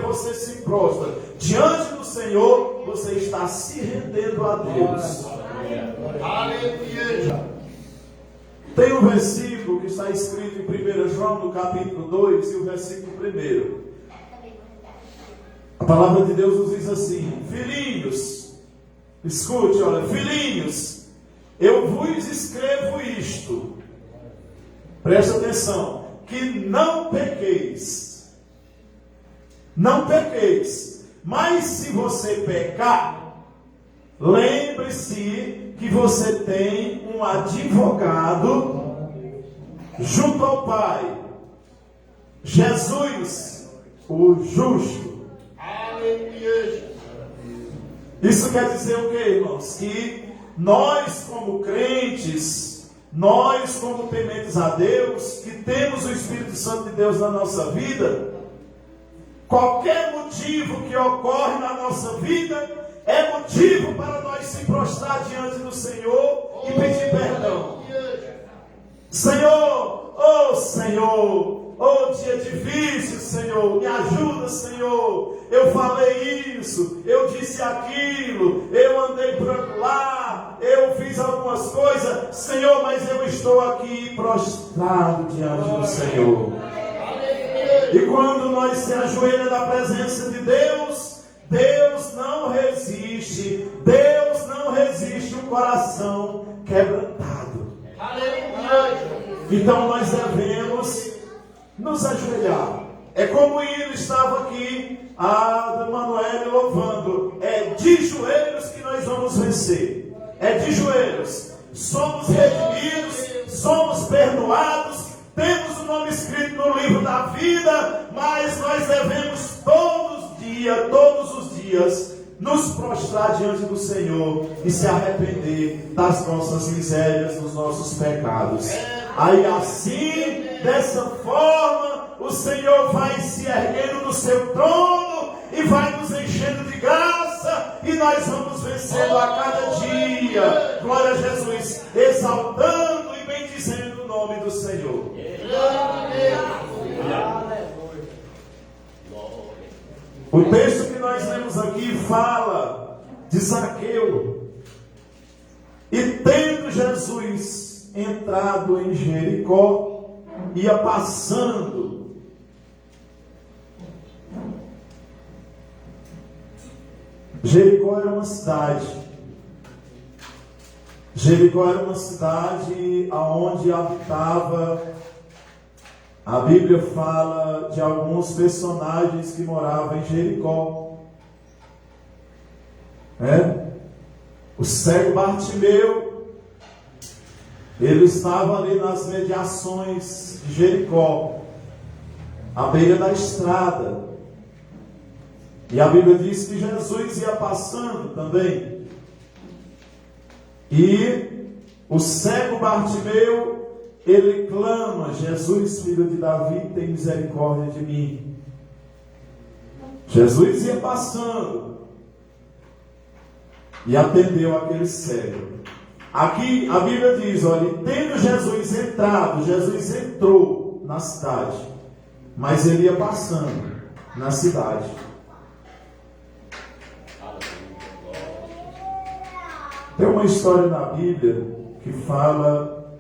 você se prostra diante do Senhor, você está se rendendo a Deus. Aleluia. Tem um versículo que está escrito em 1 João, no capítulo 2, e o versículo 1. A palavra de Deus nos diz assim: filhinhos, escute, olha, filhinhos, eu vos escrevo isto, presta atenção, que não pequeis, mas se você pecar, lembre-se que você tem um advogado junto ao Pai, Jesus, o justo. Isso quer dizer o que, irmãos? Que nós como crentes, nós como tementes a Deus, que temos o Espírito Santo de Deus na nossa vida, qualquer motivo que ocorre na nossa vida é motivo para nós se prostrar diante do Senhor e pedir perdão. Senhor, oh Senhor, Oh, dia difícil, Senhor, me ajuda, Senhor. Eu falei isso, eu disse aquilo, eu andei por lá, eu fiz algumas coisas, Senhor, mas eu estou aqui prostrado diante do Senhor. E quando nós se ajoelhamos na presença de Deus, Deus não resiste um coração quebrantado. Então nós devemos nos ajoelhar. É como o hino estava aqui, a Manuel louvando. É de joelhos que nós vamos vencer. É de joelhos. Somos redimidos, somos perdoados, temos o nome escrito no livro da vida, mas nós devemos todos os dias, nos prostrar diante do Senhor e se arrepender das nossas misérias, dos nossos pecados. Aí assim, dessa forma, o Senhor vai se erguendo do seu trono e vai nos enchendo de graça, e nós vamos vencendo a cada dia. Glória a Jesus, exaltando e bendizendo o nome do Senhor. O texto que nós lemos aqui fala de Zaqueu. E tendo Jesus entrado em Jericó, ia passando. Jericó era uma cidade. Jericó era uma cidade onde habitava. A Bíblia fala de alguns personagens que moravam em Jericó. O cego Bartimeu, ele estava ali nas mediações de Jericó, à beira da estrada. E a Bíblia diz que Jesus ia passando também. E o cego Bartimeu, ele clama: Jesus, filho de Davi, tem misericórdia de mim. Jesus ia passando e atendeu aquele cego. Aqui a Bíblia diz, olha, tendo Jesus entrado, Jesus entrou na cidade, mas ele ia passando na cidade. Tem uma história na Bíblia que fala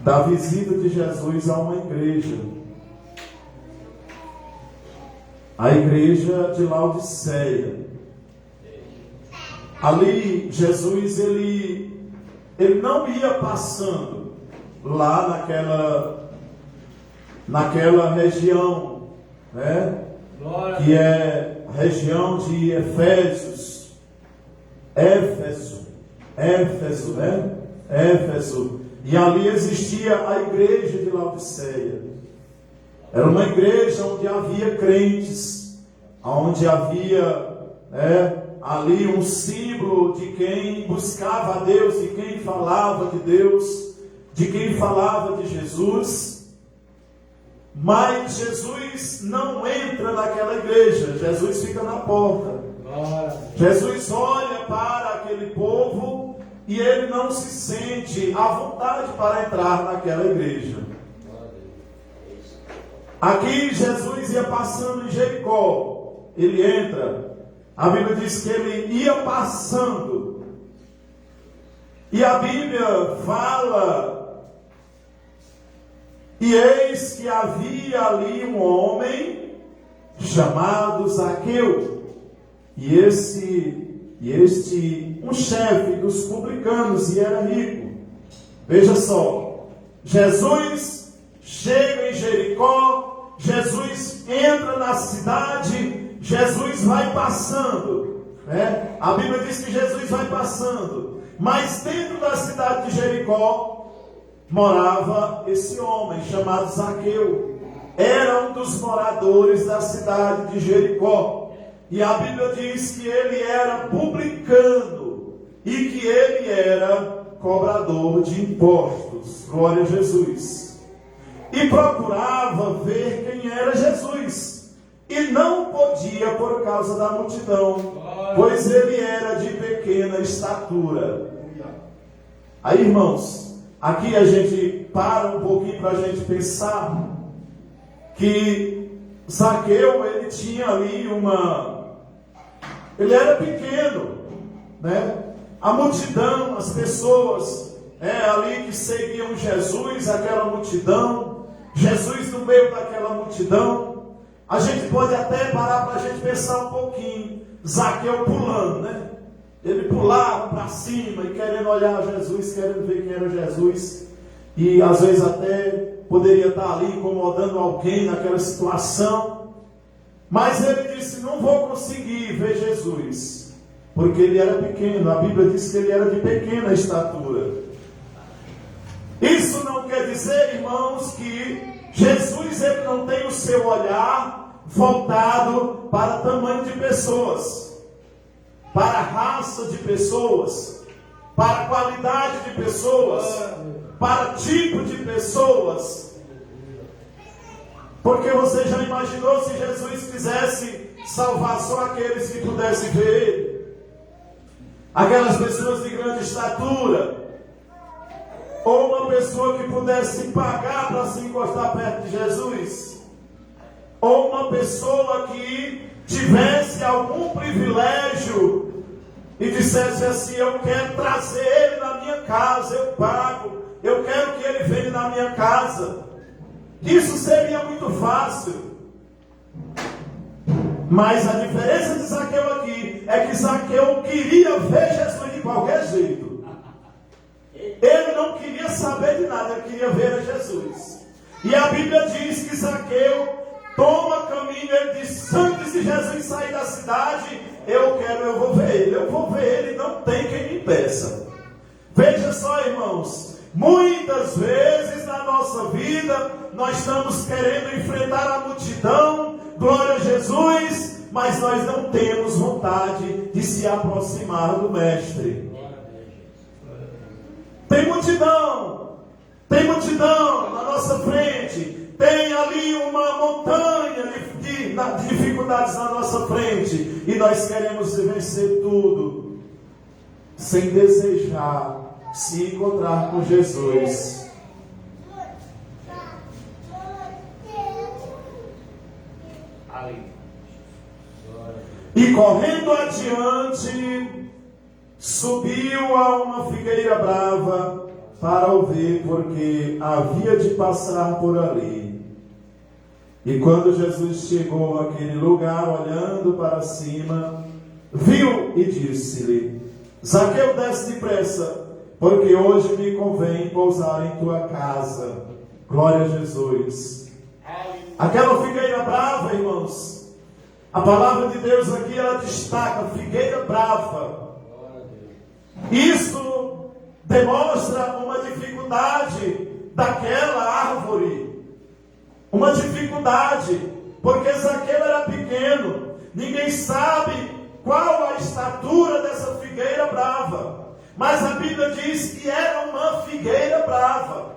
da visita de Jesus a uma igreja. A igreja de Laodiceia. Ali, Jesus, ele não ia passando lá naquela região, né? Que é a região de Éfeso, né? Éfeso. E ali existia a igreja de Laodiceia. Era uma igreja onde havia crentes, onde havia ali um símbolo de quem buscava a Deus, de quem falava de Deus, de quem falava de Jesus. Mas Jesus não entra naquela igreja, Jesus fica na porta. Jesus olha para aquele povo e ele não se sente à vontade para entrar naquela igreja. Aqui Jesus ia passando em Jericó, ele entra. A Bíblia diz que ele ia passando. E a Bíblia fala: e eis que havia ali um homem chamado Zaqueu. E um chefe dos publicanos, e era rico. Veja só, Jesus chega em Jericó, Jesus entra na cidade, Jesus vai passando, né? A Bíblia diz que Jesus vai passando, mas dentro da cidade de Jericó morava esse homem chamado Zaqueu. Era um dos moradores da cidade de Jericó. E a Bíblia diz que ele era publicano e que ele era cobrador de impostos. Glória a Jesus. E procurava ver quem era Jesus. E não podia por causa da multidão, pois ele era de pequena estatura. Aí, irmãos, aqui a gente para um pouquinho para a gente pensar que Zaqueu, ele tinha ali ele era pequeno, né? A multidão, as pessoas ali que seguiam Jesus, aquela multidão, Jesus no meio daquela multidão, a gente pode até parar para a gente pensar um pouquinho, Zaqueu pulando, né? Ele pulava para cima e querendo olhar Jesus, querendo ver quem era Jesus, e às vezes até poderia estar ali incomodando alguém naquela situação, mas ele disse: não vou conseguir ver Jesus, porque ele era pequeno. A Bíblia diz que ele era de pequena estatura. Isso não quer dizer, irmãos, que Jesus ele não tem o seu olhar voltado para tamanho de pessoas, para raça de pessoas, para qualidade de pessoas, para tipo de pessoas. Porque você já imaginou se Jesus quisesse salvar só aqueles que pudessem ver ele? Aquelas pessoas de grande estatura, ou uma pessoa que pudesse pagar para se encostar perto de Jesus, ou uma pessoa que tivesse algum privilégio e dissesse assim: eu quero trazer ele na minha casa, eu pago, eu quero que ele venha na minha casa. Isso seria muito fácil. Mas a diferença de Zaqueu aqui é que Zaqueu queria ver Jesus de qualquer jeito. Ele não queria saber de nada, ele queria ver a Jesus. E a Bíblia diz que Zaqueu toma caminho, ele diz: antes de Jesus sair da cidade, eu vou ver ele, não tem quem me impeça. Veja só, irmãos, muitas vezes na nossa vida, nós estamos querendo enfrentar a multidão, glória a Jesus, mas nós não temos vontade de se aproximar do Mestre. Tem multidão na nossa frente, tem ali uma montanha de dificuldades na nossa frente, e nós queremos vencer tudo, sem desejar se encontrar com Jesus. E correndo adiante, subiu a uma figueira brava para o ver, porque havia de passar por ali. E quando Jesus chegou àquele lugar, olhando para cima, viu e disse-lhe: Zaqueu, desce depressa, porque hoje me convém pousar em tua casa. Glória a Jesus. Aquela figueira brava, irmãos, a palavra de Deus aqui, ela destaca: figueira brava. Isso demonstra uma dificuldade daquela árvore. Uma dificuldade, porque Zaqueu era pequeno. Ninguém sabe qual a estatura dessa figueira brava, mas a Bíblia diz que era uma figueira brava.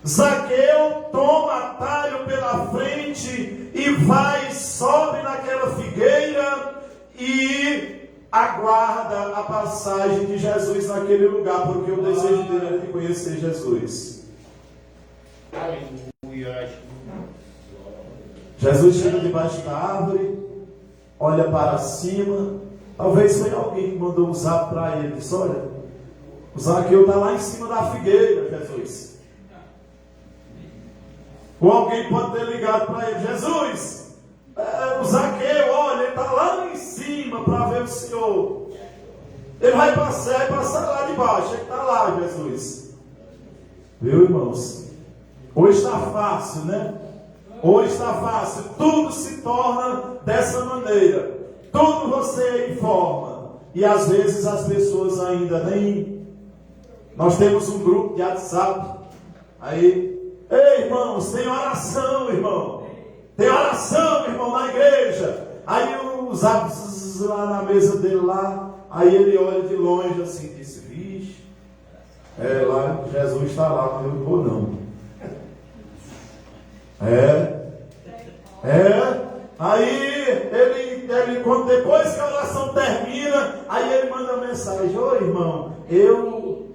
Zaqueu toma atalho pela frente e sobe naquela figueira e aguarda a passagem de Jesus naquele lugar, porque o desejo dele era de conhecer Jesus. Aleluia. Jesus chega debaixo da árvore, olha para cima. Talvez foi alguém que mandou um zap para ele, disse: olha, o Zaqueu está lá em cima da figueira, Jesus. Ou alguém pode ter ligado para ele: Jesus, o Zaqueu, olha, ele está lá em cima para ver o Senhor. Ele vai passar lá de baixo, ele está lá, Jesus. Viu, irmãos? Hoje está fácil, né? Hoje está fácil, tudo se torna dessa maneira. Tudo você informa. E às vezes as pessoas ainda nem... Nós temos um grupo de WhatsApp. Aí, ei, irmãos, tem oração, irmão. Tem oração, irmão, na igreja. Aí o zap lá na mesa dele lá. Aí ele olha de longe assim, diz: vixe, lá Jesus está lá, eu não vou não. Aí ele quando depois que a oração termina, aí ele manda uma mensagem: ô irmão, eu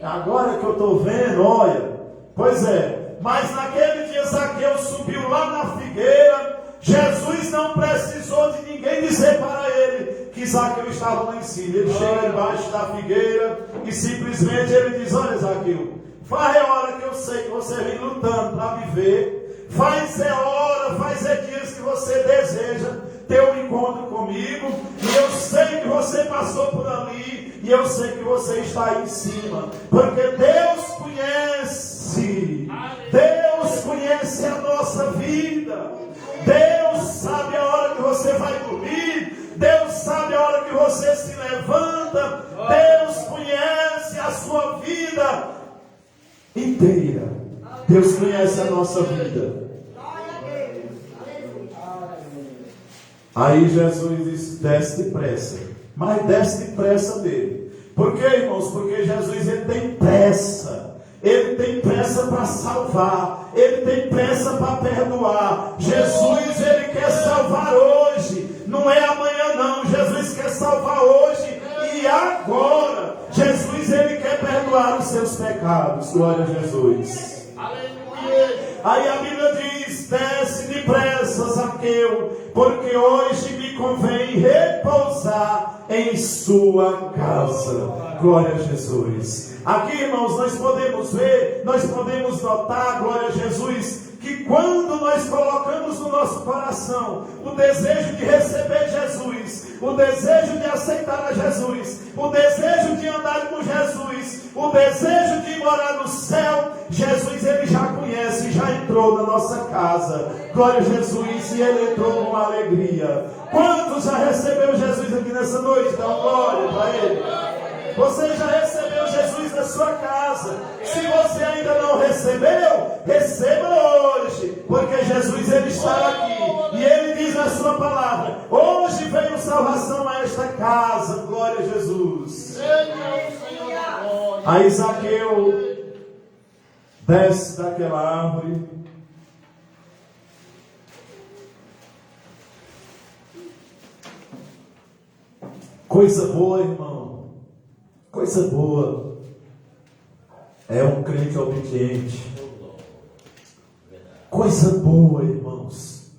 agora que eu estou vendo, olha, pois é, mas naquele dia Zaqueu subiu lá na figueira. Jesus não precisou de ninguém dizer para ele que Zaqueu estava lá em cima. Ele chega embaixo da figueira e simplesmente ele diz: olha, Zaqueu, faz hora que eu sei que você vem lutando para me ver, faz dias que você deseja ter um encontro comigo, e eu sei que você passou por ali, e eu sei que você está aí em cima, porque Deus conhece a nossa vida. Deus sabe a hora que você vai dormir, Deus sabe a hora que você se levanta, Deus conhece a sua vida inteira. Deus conhece a nossa vida. Aí Jesus diz: desce depressa. Mas desce depressa dele. Por quê, irmãos? Porque Jesus, ele tem pressa. Ele tem pressa para salvar. Ele tem pressa para perdoar. Jesus, ele quer salvar hoje. Não é amanhã não. Jesus quer salvar hoje e agora. Jesus, ele quer perdoar os seus pecados. Glória a Jesus. Aleluia. Aí a Bíblia diz: desce depressa, Zaqueu, porque hoje me convém repousar em sua casa. Glória a Jesus. Aqui, irmãos, nós podemos ver, nós podemos notar, glória a Jesus, que quando nós colocamos no nosso coração o desejo de receber Jesus, o desejo de aceitar a Jesus, o desejo de andar com Jesus, o desejo de morar no céu, Jesus, ele já conhece, já entrou na nossa casa. Glória a Jesus, e ele entrou com alegria. Quantos já recebeu Jesus aqui nessa noite? Dá uma glória para ele. Você já recebeu Jesus na sua casa. Se você ainda não recebeu, receba hoje, porque Jesus, ele está aqui, e ele diz na sua palavra: hoje veio salvação a esta casa. Glória a Jesus. Aí Zaqueu desce daquela árvore. Coisa boa, irmão. Coisa boa é um crente obediente. Coisa boa, irmãos,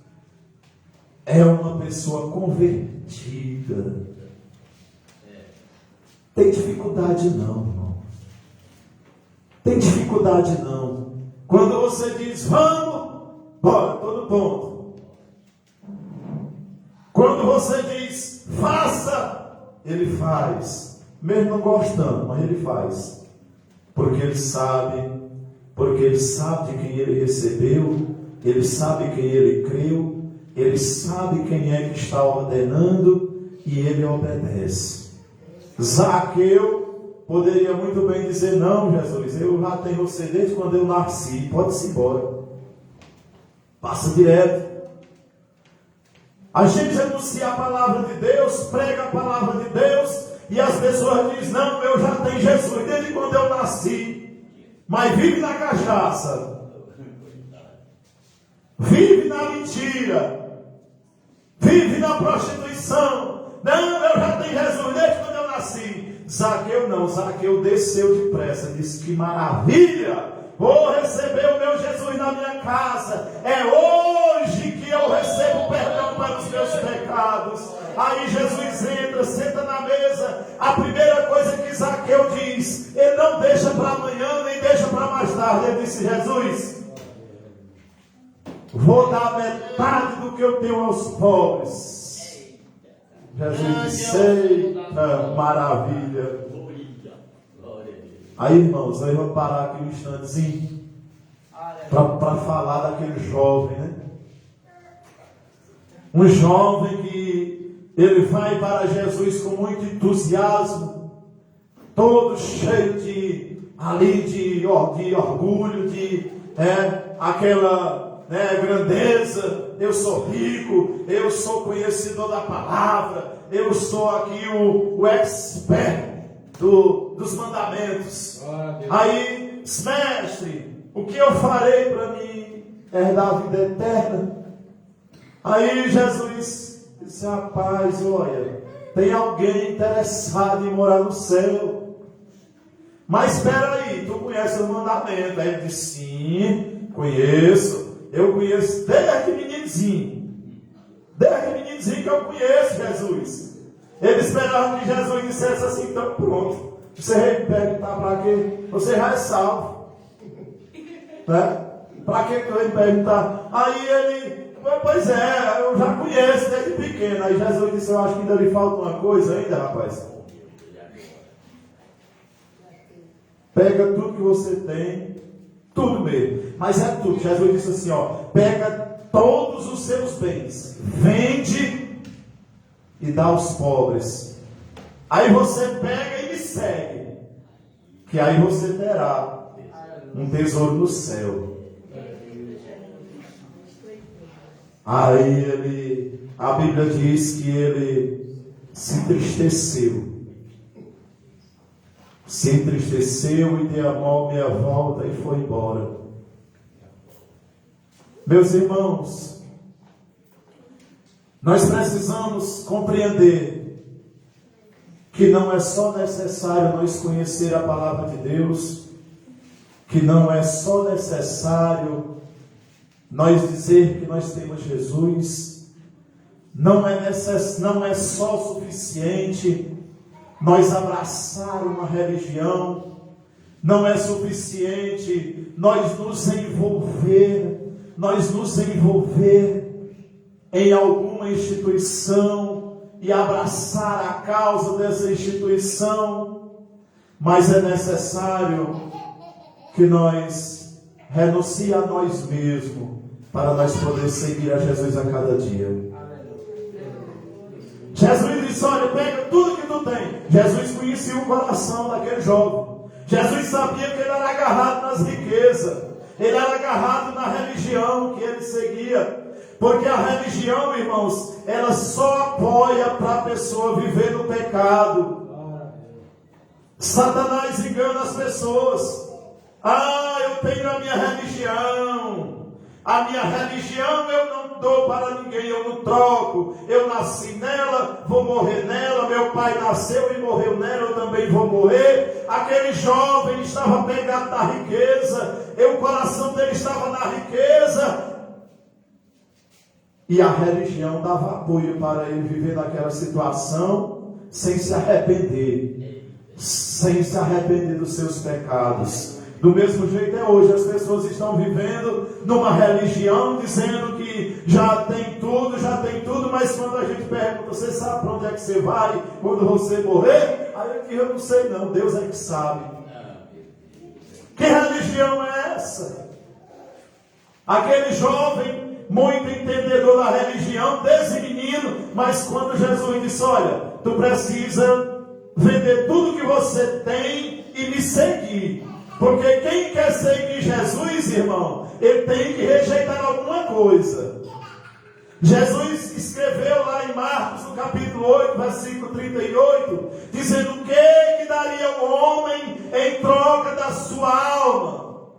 é uma pessoa convertida. Tem dificuldade não, irmão. Tem dificuldade não. Quando você diz: vamos, bora, tô no ponto. Quando você diz: faça, ele faz. Mesmo não gostando, mas ele faz. Porque ele sabe de quem ele recebeu, ele sabe quem ele creu, ele sabe quem é que está ordenando, e ele obedece. Zaqueu poderia muito bem dizer: não, Jesus, eu já tenho você desde quando eu nasci, pode-se embora. Passa direto. A gente anuncia a palavra de Deus, prega a palavra de Deus, e as pessoas dizem: não, eu já tenho Jesus desde quando eu nasci. Mas vive na cachaça, vive na mentira, vive na prostituição. Não, eu já tenho Jesus desde quando eu nasci. Zaqueu não, Zaqueu desceu depressa, disse: que maravilha, vou receber o meu Jesus na minha casa. É hoje que eu recebo perdão para os meus pecados. Aí Jesus entra, senta na mesa. A primeira coisa que Zaqueu diz, ele não deixa para amanhã, nem deixa para mais tarde. Ele disse: Jesus, vou dar metade do que eu tenho aos pobres. Jesus disse: eita, maravilha. Aí, irmãos, aí eu vou parar aqui um instantezinho para falar daquele jovem, né? Um jovem que ele vai para Jesus com muito entusiasmo, todo cheio de orgulho, de aquela grandeza. Eu sou rico, eu sou conhecedor da palavra, eu sou aqui o expert dos mandamentos. Aí, mestre, o que eu farei para mim herdar a vida eterna? Aí Jesus disse: rapaz, olha, tem alguém interessado em morar no céu. Mas espera aí, tu conhece o mandamento? Aí ele disse, sim, conheço. Eu conheço desde meninozinho. Desde meninozinho que eu conheço Jesus. Ele esperava que Jesus dissesse assim, então pronto. Você vai perguntar para quê? Você já é salvo. Né? Para que eu ia perguntar? Aí ele, pois é, eu já conheço desde pequeno. Aí Jesus disse, eu acho que ainda lhe falta uma coisa ainda, rapaz. Pega tudo que você tem, tudo mesmo. Mas é tudo. Jesus disse assim, ó, pega todos os seus bens, vende e dá aos pobres. Aí você pega e me segue, que aí você terá um tesouro no céu. Aí a Bíblia diz que ele se entristeceu. Se entristeceu e deu a meia volta e foi embora. Meus irmãos, nós precisamos compreender que não é só necessário nós conhecer a palavra de Deus, que não é só necessário nós dizer que nós temos Jesus, não é só suficiente nós abraçar uma religião, não é suficiente nós nos envolver em alguma instituição e abraçar a causa dessa instituição, mas é necessário que nós renuncie a nós mesmos para nós poder seguir a Jesus a cada dia. Jesus disse, olha, pega tudo que tu tem. Jesus conhecia o coração daquele jovem. Jesus sabia que ele era agarrado nas riquezas. Ele era agarrado na religião que ele seguia. Porque a religião, irmãos, ela só apoia para a pessoa viver no pecado. Satanás engana as pessoas. Ah, eu tenho a minha religião. A minha religião eu não dou para ninguém, eu não troco. Eu nasci nela, vou morrer nela. Meu pai nasceu e morreu nela, eu também vou morrer. Aquele jovem estava pegado na riqueza, o coração dele estava na riqueza. E a religião dava apoio para ele viver naquela situação sem se arrepender. Sem se arrepender dos seus pecados. Do mesmo jeito é hoje, as pessoas estão vivendo numa religião, dizendo que já tem tudo, mas quando a gente pergunta, você sabe para onde é que você vai quando você morrer? Aí eu não sei não, Deus é que sabe. Que religião é essa? Aquele jovem, muito entendedor da religião, desde menino, mas quando Jesus disse, olha, tu precisa vender tudo que você tem e me seguir. Porque quem quer seguir Jesus, irmão, ele tem que rejeitar alguma coisa. Jesus escreveu lá em Marcos, no capítulo 8, versículo 38, dizendo o que daria o homem em troca da sua alma?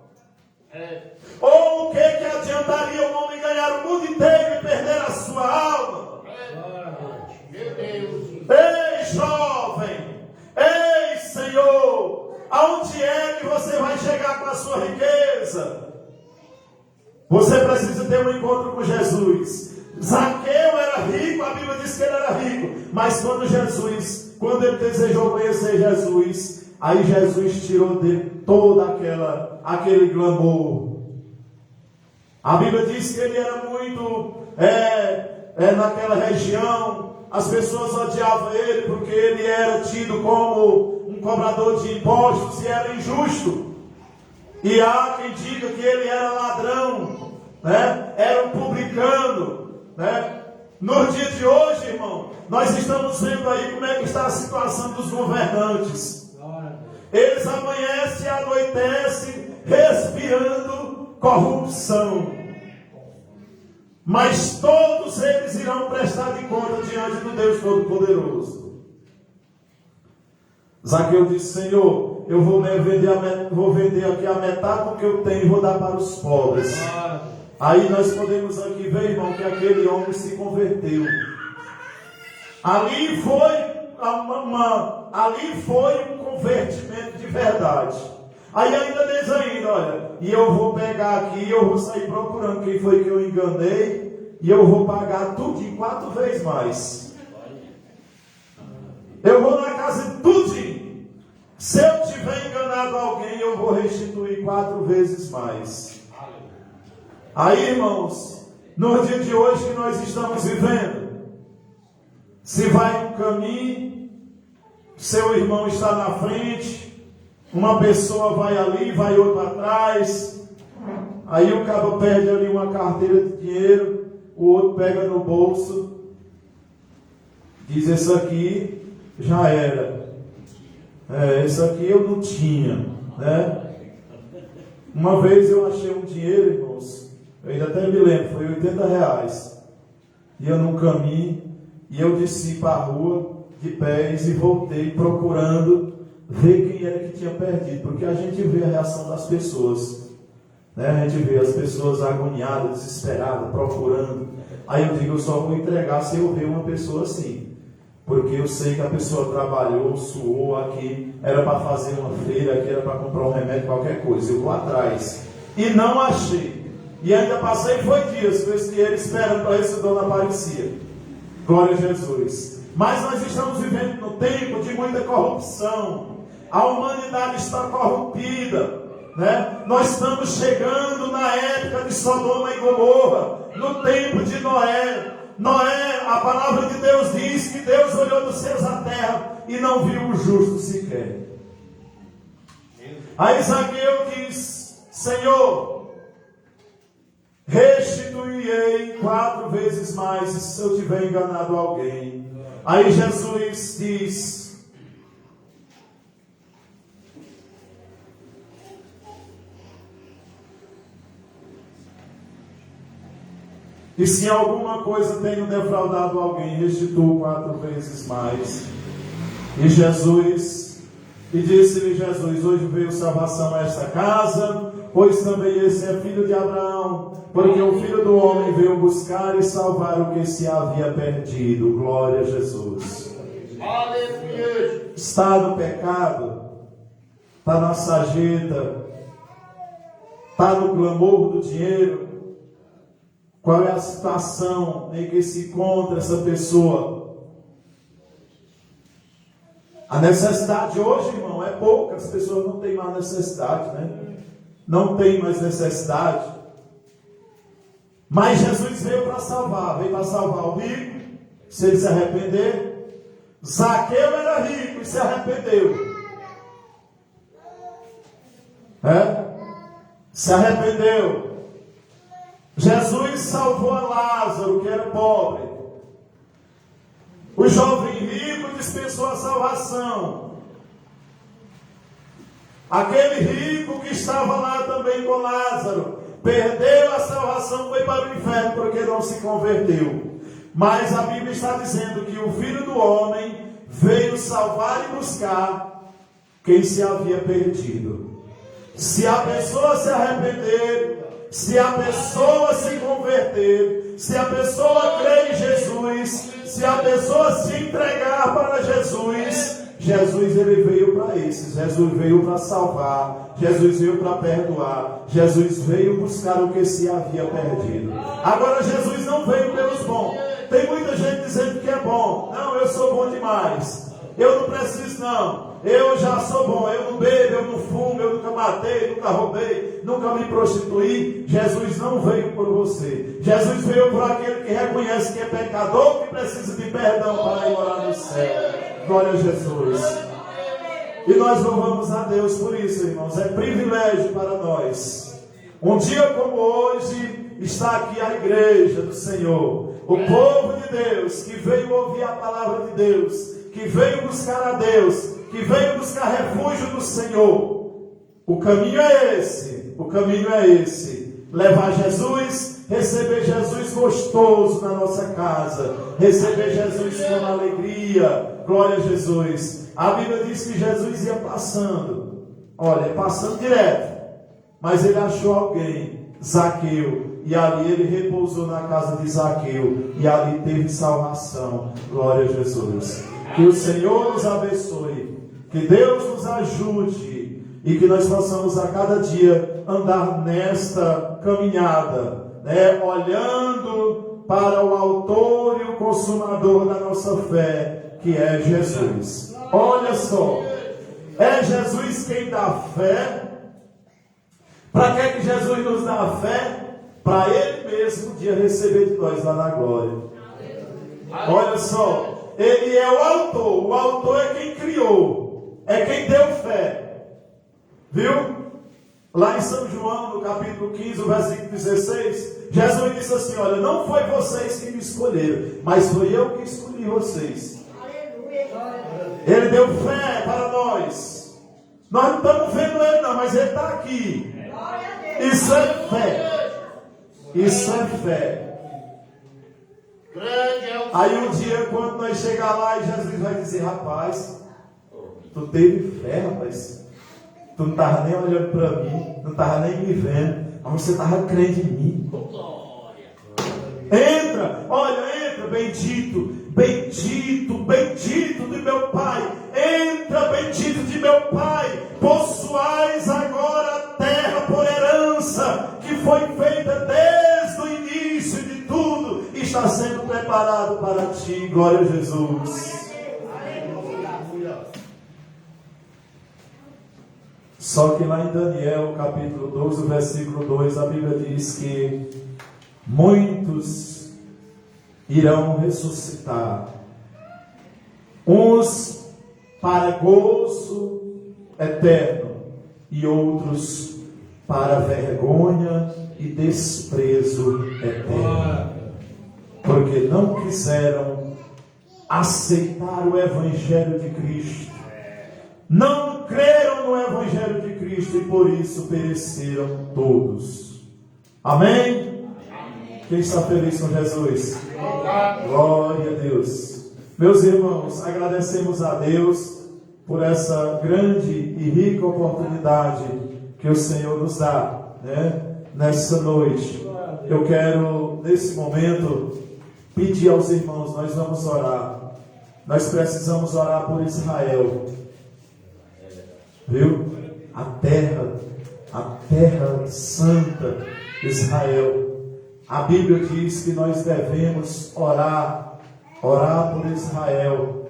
Ou o que adiantaria o homem ganhar o mundo inteiro e perder a sua alma? Meu Deus. Ei, jovem! Ei, Senhor! Aonde é que você vai chegar com a sua riqueza? Você precisa ter um encontro com Jesus. Zaqueu era rico, a Bíblia diz que ele era rico. Mas quando ele desejou conhecer Jesus, aí Jesus tirou dele todo aquele glamour. A Bíblia diz que ele era muito naquela região. As pessoas odiavam ele porque ele era tido como um cobrador de impostos e era injusto. E há quem diga que ele era ladrão, né? Era um publicano, né? No dia de hoje, irmão, nós estamos vendo aí como é que está a situação dos governantes. Eles amanhecem e anoitecem respirando corrupção. Mas todos eles irão prestar de conta diante do Deus Todo-Poderoso. Zaqueu disse, Senhor, eu vou vender aqui a metade do que eu tenho e vou dar para os pobres. Aí nós podemos aqui ver, irmão, que aquele homem se converteu. Ali foi um convertimento de verdade. Aí ainda diz ainda, olha, e eu vou pegar aqui, eu vou sair procurando quem foi que eu enganei, e eu vou pagar tudo em 4 vezes mais. Eu vou na casa de tudinho. Se eu tiver enganado alguém, eu vou restituir 4 vezes mais. Aí, irmãos, no dia de hoje que nós estamos vivendo, se vai um caminho, seu irmão está na frente, uma pessoa vai ali, vai outra atrás, aí o cabo perde ali uma carteira de dinheiro, o outro pega no bolso, diz: isso aqui já era, isso aqui eu não tinha, né? Uma vez eu achei um dinheiro, irmãos, eu ainda até me lembro, foi R$80, ia num caminho, e eu desci para a rua de pés e voltei procurando ver quem era que tinha perdido, porque a gente vê a reação das pessoas, né? A gente vê as pessoas agoniadas, desesperadas, procurando. Aí eu digo: eu só vou entregar se eu ver uma pessoa assim, porque eu sei que a pessoa trabalhou, suou aqui, era para fazer uma feira, aqui era para comprar um remédio, qualquer coisa. Eu vou atrás e não achei, e ainda passei foi dias com esse dinheiro esperando para ver se a dona aparecia. Glória a Jesus. Mas nós estamos vivendo no tempo de muita corrupção. A humanidade está corrompida, né? Nós estamos chegando na época de Sodoma e Gomorra, no tempo de Noé. Noé, a palavra de Deus diz que Deus olhou dos céus à terra e não viu o justo sequer. Aí Zaqueu diz: Senhor, restituirei 4 vezes mais se eu tiver enganado alguém. Aí Jesus diz: e se alguma coisa tenho defraudado alguém, restituo 4 vezes mais. E disse-lhe Jesus: hoje veio salvação a esta casa, pois também esse é filho de Abraão, porque o Filho do Homem veio buscar e salvar o que se havia perdido. Glória a Jesus. Aleluia. Está no pecado, está na sarjeta, está no clamor do dinheiro. Qual é a situação em que se encontra essa pessoa? A necessidade hoje, irmão, é pouca. As pessoas não têm mais necessidade, né? Não tem mais necessidade. Mas Jesus veio para salvar. Veio para salvar o rico, se ele se arrepender. Zaqueu era rico e se arrependeu. Se arrependeu. Jesus salvou a Lázaro, que era pobre. O jovem rico dispensou a salvação. Aquele rico que estava lá também com Lázaro perdeu a salvação, foi para o inferno porque não se converteu. Mas a Bíblia está dizendo que o Filho do Homem veio salvar e buscar quem se havia perdido. Se a pessoa se arrepender, se a pessoa se converter, se a pessoa crer em Jesus, se a pessoa se entregar para Jesus, Jesus ele veio para esses. Jesus veio para salvar, Jesus veio para perdoar, Jesus veio buscar o que se havia perdido. Agora Jesus não veio pelos bons. Tem muita gente dizendo que é bom. Não, eu sou bom demais, eu não preciso não, eu já sou bom, eu não bebo, eu não fumo, eu nunca matei, nunca roubei, nunca me prostituí. Jesus não veio por você. Jesus veio por aquele que reconhece que é pecador, que precisa de perdão para ir morar no céu. Glória a Jesus. E nós louvamos a Deus por isso, irmãos. É privilégio para nós. Um dia como hoje, está aqui a igreja do Senhor, o povo de Deus, que veio ouvir a palavra de Deus, que veio buscar a Deus, que veio buscar refúgio do Senhor. O caminho é esse. O caminho é esse. Levar Jesus, receber Jesus gostoso na nossa casa, receber Jesus com alegria. Glória a Jesus. A Bíblia diz que Jesus ia passando, olha, passando direto, mas ele achou alguém, Zaqueu, e ali ele repousou na casa de Zaqueu, e ali teve salvação. Glória a Jesus. Que o Senhor nos abençoe, que Que Deus nos ajude e que nós possamos a cada dia andar nesta caminhada, né? Olhando para o autor e o consumador da nossa fé, que é Jesus. Olha só, é Jesus quem dá fé. Para que Jesus nos dá a fé? Para Ele mesmo um dia receber de nós lá na glória. Olha só, Ele é o autor é quem criou, é quem deu fé. Viu? Lá em São João, no capítulo 15, o versículo 16, Jesus disse assim: olha, não foi vocês que me escolheram, mas foi eu que escolhi vocês. Ele deu fé para nós. Nós não estamos vendo Ele não, mas Ele está aqui. Isso é fé. Isso é fé. Aí um dia, quando nós chegar lá, e Jesus vai dizer: rapaz, tu teve fé, rapaz. Tu não estava nem olhando para mim, não estava nem me vendo, mas você estava crendo em mim. Entra, olha, entra, bendito, bendito, bendito de meu Pai. Entra, bendito de meu Pai. Possuais agora a terra por herança, que foi feita desde o início de tudo, e está sendo preparado para ti. Glória a Jesus. Só que lá em Daniel, capítulo 12, versículo 2, a Bíblia diz que muitos irão ressuscitar, uns para gozo eterno e outros para vergonha e desprezo eterno, porque não quiseram aceitar o Evangelho de Cristo, não creram no Evangelho de Cristo e por isso pereceram todos. Amém? Quem está feliz com Jesus? Glória a Deus. Meus irmãos, agradecemos a Deus por essa grande e rica oportunidade que o Senhor nos dá, né? Nessa noite. Eu quero, nesse momento, pedir aos irmãos, nós vamos orar. Nós precisamos orar por Israel. Viu? A terra santa de Israel. A Bíblia diz que nós devemos orar por Israel,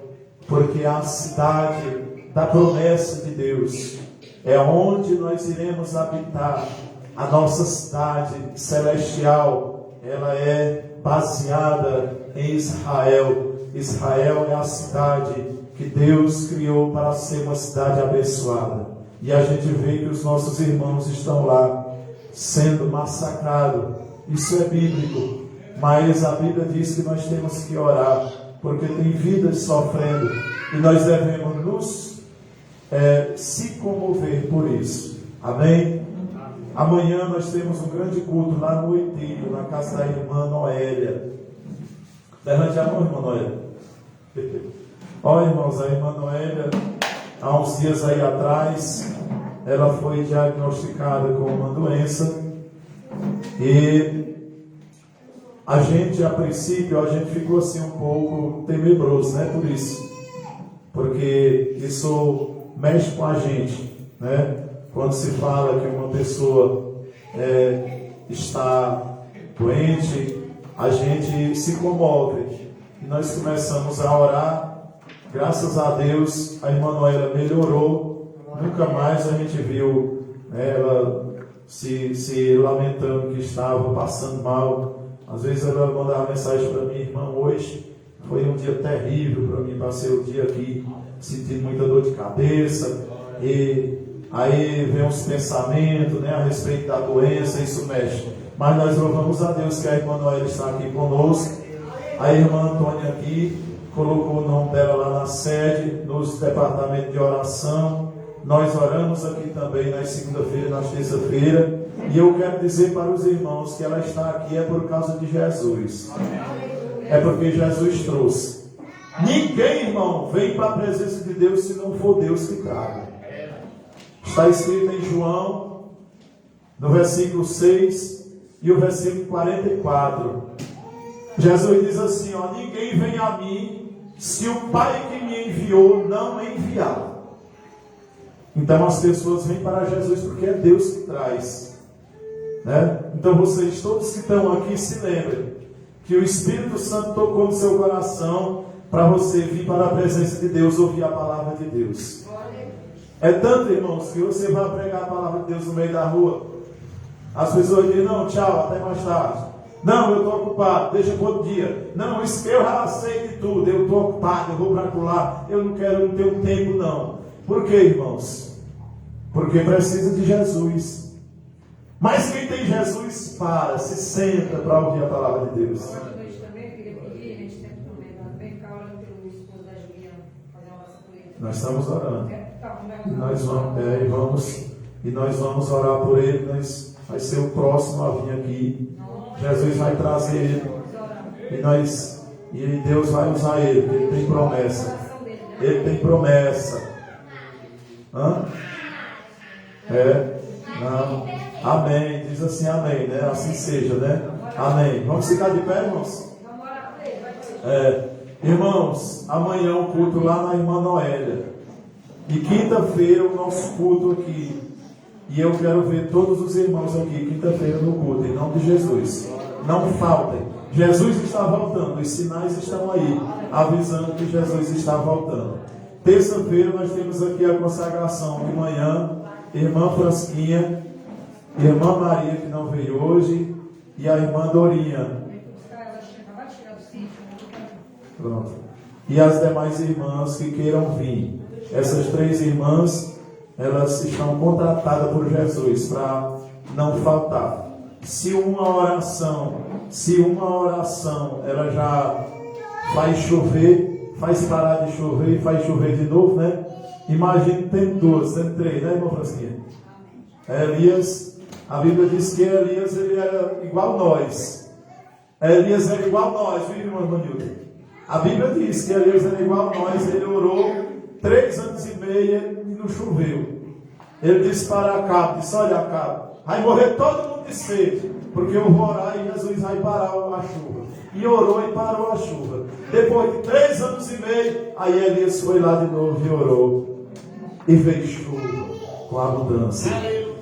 porque é a cidade da promessa de Deus, é onde nós iremos habitar. A nossa cidade celestial, ela é baseada em Israel. Israel é a cidade que Deus criou para ser uma cidade abençoada. E a gente vê que os nossos irmãos estão lá sendo massacrados. Isso é bíblico. Mas a Bíblia diz que nós temos que orar, porque tem vidas sofrendo. E nós devemos nos se comover por isso. Amém? Amanhã nós temos um grande culto lá no Oitilho, na casa da irmã Noélia. Levante a mão, irmã Noélia. Olha, irmãos, a irmã Noélia, há uns dias aí atrás, ela foi diagnosticada com uma doença e a gente, a princípio, a gente ficou assim um pouco tenebroso, né, por isso, porque isso mexe com a gente, né, quando se fala que uma pessoa está doente, a gente se comove e nós começamos a orar. Graças a Deus, a irmã Noélia melhorou. Nunca mais a gente viu, né, ela se lamentando que estava passando mal. Às vezes ela mandava mensagem para mim: irmã, hoje foi um dia terrível para mim. Passei o dia aqui sentindo muita dor de cabeça. E aí vem uns pensamentos, né, a respeito da doença, isso mexe. Mas nós louvamos a Deus que a irmã Noélia está aqui conosco. A irmã Antônia aqui colocou o nome dela lá na sede, nos departamentos de oração. Nós oramos aqui também na segunda-feira e na terça-feira. E eu quero dizer para os irmãos que ela está aqui é por causa de Jesus. É porque Jesus trouxe. Ninguém, irmão, vem para a presença de Deus se não for Deus que traga. Está escrito em João, no versículo 6 e o versículo 44. Jesus diz assim, ninguém vem a mim se o Pai que me enviou não me enviar. Então as pessoas vêm para Jesus porque é Deus que traz, né? Então vocês todos que estão aqui se lembrem que o Espírito Santo tocou no seu coração para você vir para a presença de Deus, ouvir a palavra de Deus. É tanto, irmãos, que você vai pregar a palavra de Deus no meio da rua. As pessoas dizem, não, tchau, até mais tarde. Não, eu estou ocupado, deixa para outro dia. Não, isso que eu já sei de tudo, eu estou ocupado, eu vou para lá, eu não tenho tempo não. Por quê, irmãos? Porque precisa de Jesus. Mas quem tem Jesus, se senta para ouvir a palavra de Deus. Nós estamos orando. E nós vamos orar por ele. Vai ser o próximo a vir aqui. Jesus vai trazer ele. E Deus vai usar ele. Porque ele tem promessa. Ele tem promessa. Hã? Não. Amém. Diz assim, amém, né? Assim seja, né? Amém. Vamos ficar de pé, irmãos? Irmãos, amanhã o culto lá na irmã Noélia. E quinta-feira o nosso culto aqui. E eu quero ver todos os irmãos aqui, quinta-feira no culto, em nome de Jesus. Não faltem. Jesus está voltando, os sinais estão aí, avisando que Jesus está voltando. Terça-feira nós temos aqui a consagração de manhã, irmã Frasquinha, irmã Maria, que não veio hoje, e a irmã Dorinha. Pronto. E as demais irmãs que queiram vir. Essas 3 irmãs, elas estão contratadas por Jesus para não faltar. Se uma oração ela já faz chover, faz parar de chover e faz chover de novo, né? Imagina, tem 2, tem 3, né, irmã Francisquinha? Elias, a Bíblia diz que Elias ele era igual nós. Elias era igual nós, viu, irmão Manilton? A Bíblia diz que Elias era igual a nós, ele orou 3 anos e meio e não choveu. Ele disse para Acabe, disse, olha Acabe, vai morrer todo mundo de sede, porque eu vou orar e Jesus vai parar a chuva. E orou e parou a chuva. Depois de 3 anos e meio, aí Elias foi lá de novo e orou. E veio chuva com abundância.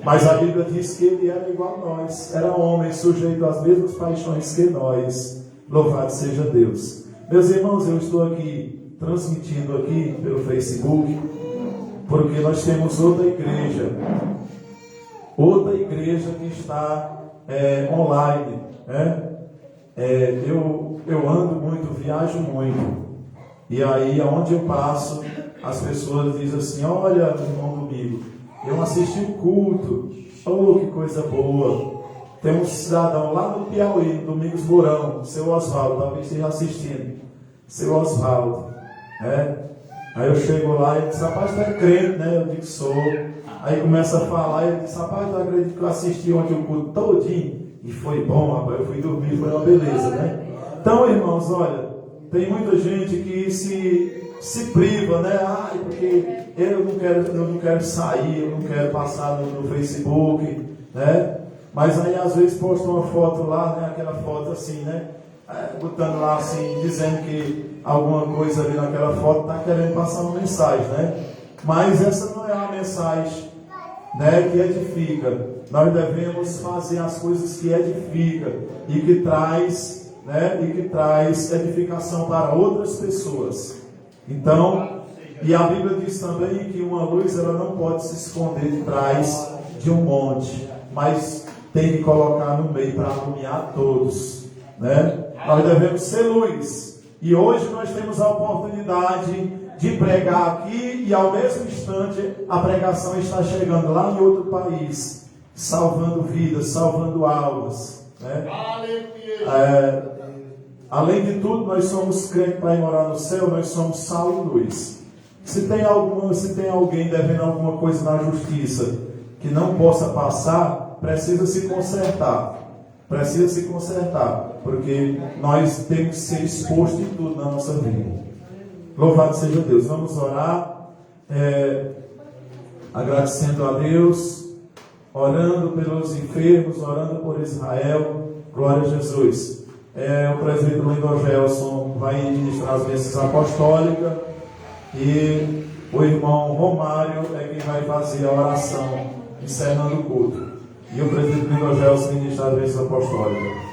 Mas a Bíblia diz que ele era igual a nós, era homem sujeito às mesmas paixões que nós. Louvado seja Deus. Meus irmãos, eu estou aqui transmitindo aqui pelo Facebook, porque nós temos outra igreja que está online, né? Eu ando muito, viajo muito, e aí aonde eu passo, as pessoas dizem assim, olha, irmão Domingo, eu assisti o culto, oh, que coisa boa. Tem um cidadão lá no Piauí, no Domingos Mourão, seu Oswaldo, talvez esteja assistindo. Seu Oswaldo, né? Aí eu chego lá e ele diz, rapaz, tu é crente, né? Eu digo, sou. Aí começa a falar e ele diz, rapaz, tu acredita que eu assisti ontem o culto todinho? E foi bom, rapaz, eu fui dormir, foi uma beleza, né? Então, irmãos, olha, tem muita gente que se priva, né? Porque eu não quero sair, eu não quero passar no Facebook, né? Mas aí às vezes posta uma foto lá, né? Aquela foto assim, né? Botando lá assim, dizendo que alguma coisa ali naquela foto está querendo passar uma mensagem, né? Mas essa não é a mensagem, né, que edifica. Nós devemos fazer as coisas que edificam e que traz, né, e que traz edificação para outras pessoas. Então, e a Bíblia diz também que uma luz ela não pode se esconder de trás de um monte, mas tem que colocar no meio para iluminar todos, né? Nós devemos ser luz. E hoje nós temos a oportunidade de pregar aqui e ao mesmo instante a pregação está chegando lá em outro país, salvando vidas, salvando almas, né? Além de tudo, nós somos crentes para ir morar no céu, nós somos sal e luz. Se tem alguém devendo alguma coisa na justiça que não possa passar, precisa se consertar. Precisa se consertar, porque nós temos que ser expostos em tudo na nossa vida. Louvado seja Deus. Vamos orar, agradecendo a Deus, orando pelos enfermos, orando por Israel. Glória a Jesus. O presbítero Lindogelson vai ministrar as bênçãos apostólicas e O irmão Romário é quem vai fazer a oração, encerrando o culto. E o presbítero Miguel se ministrar a bênção apostólica.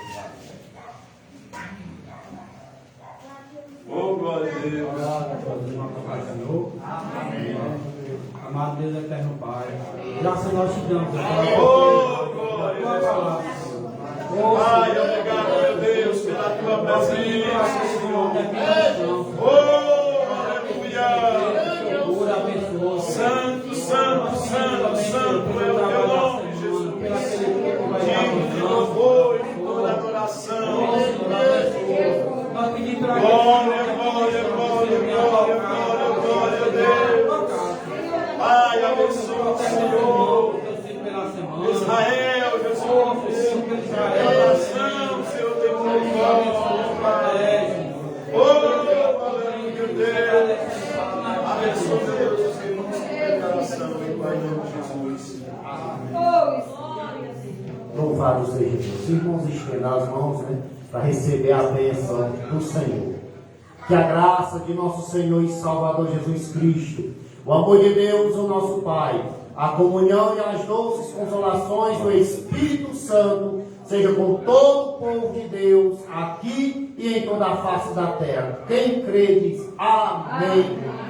Oh, glória a Deus. Amém. Amado Deus eterno Pai, graças nós te damos. Oh, glória a Deus. Pai, obrigado, meu Deus, pela tua presença, Senhor. Oh, aleluia. Santo, santo, santo, santo é o teu nome, Jesus. Digno de louvor e de toda adoração. Glória, glória, glória, glória, glória, glória a Deus. Pai, abençoa o Senhor. Israel, Jesus. A nação, Senhor, teu louvor. Oh, aleluia, Deus. Abençoa, Deus, os irmãos de declaração, em Pai, em nome de Jesus. Amém. Louvado seja Deus. Irmãos, estendam as mãos, para receber a bênção do Senhor. Que a graça de nosso Senhor e Salvador Jesus Cristo, o amor de Deus, o nosso Pai, a comunhão e as doces consolações do Espírito Santo, seja com todo o povo de Deus, aqui e em toda a face da terra. Quem crê diz amém.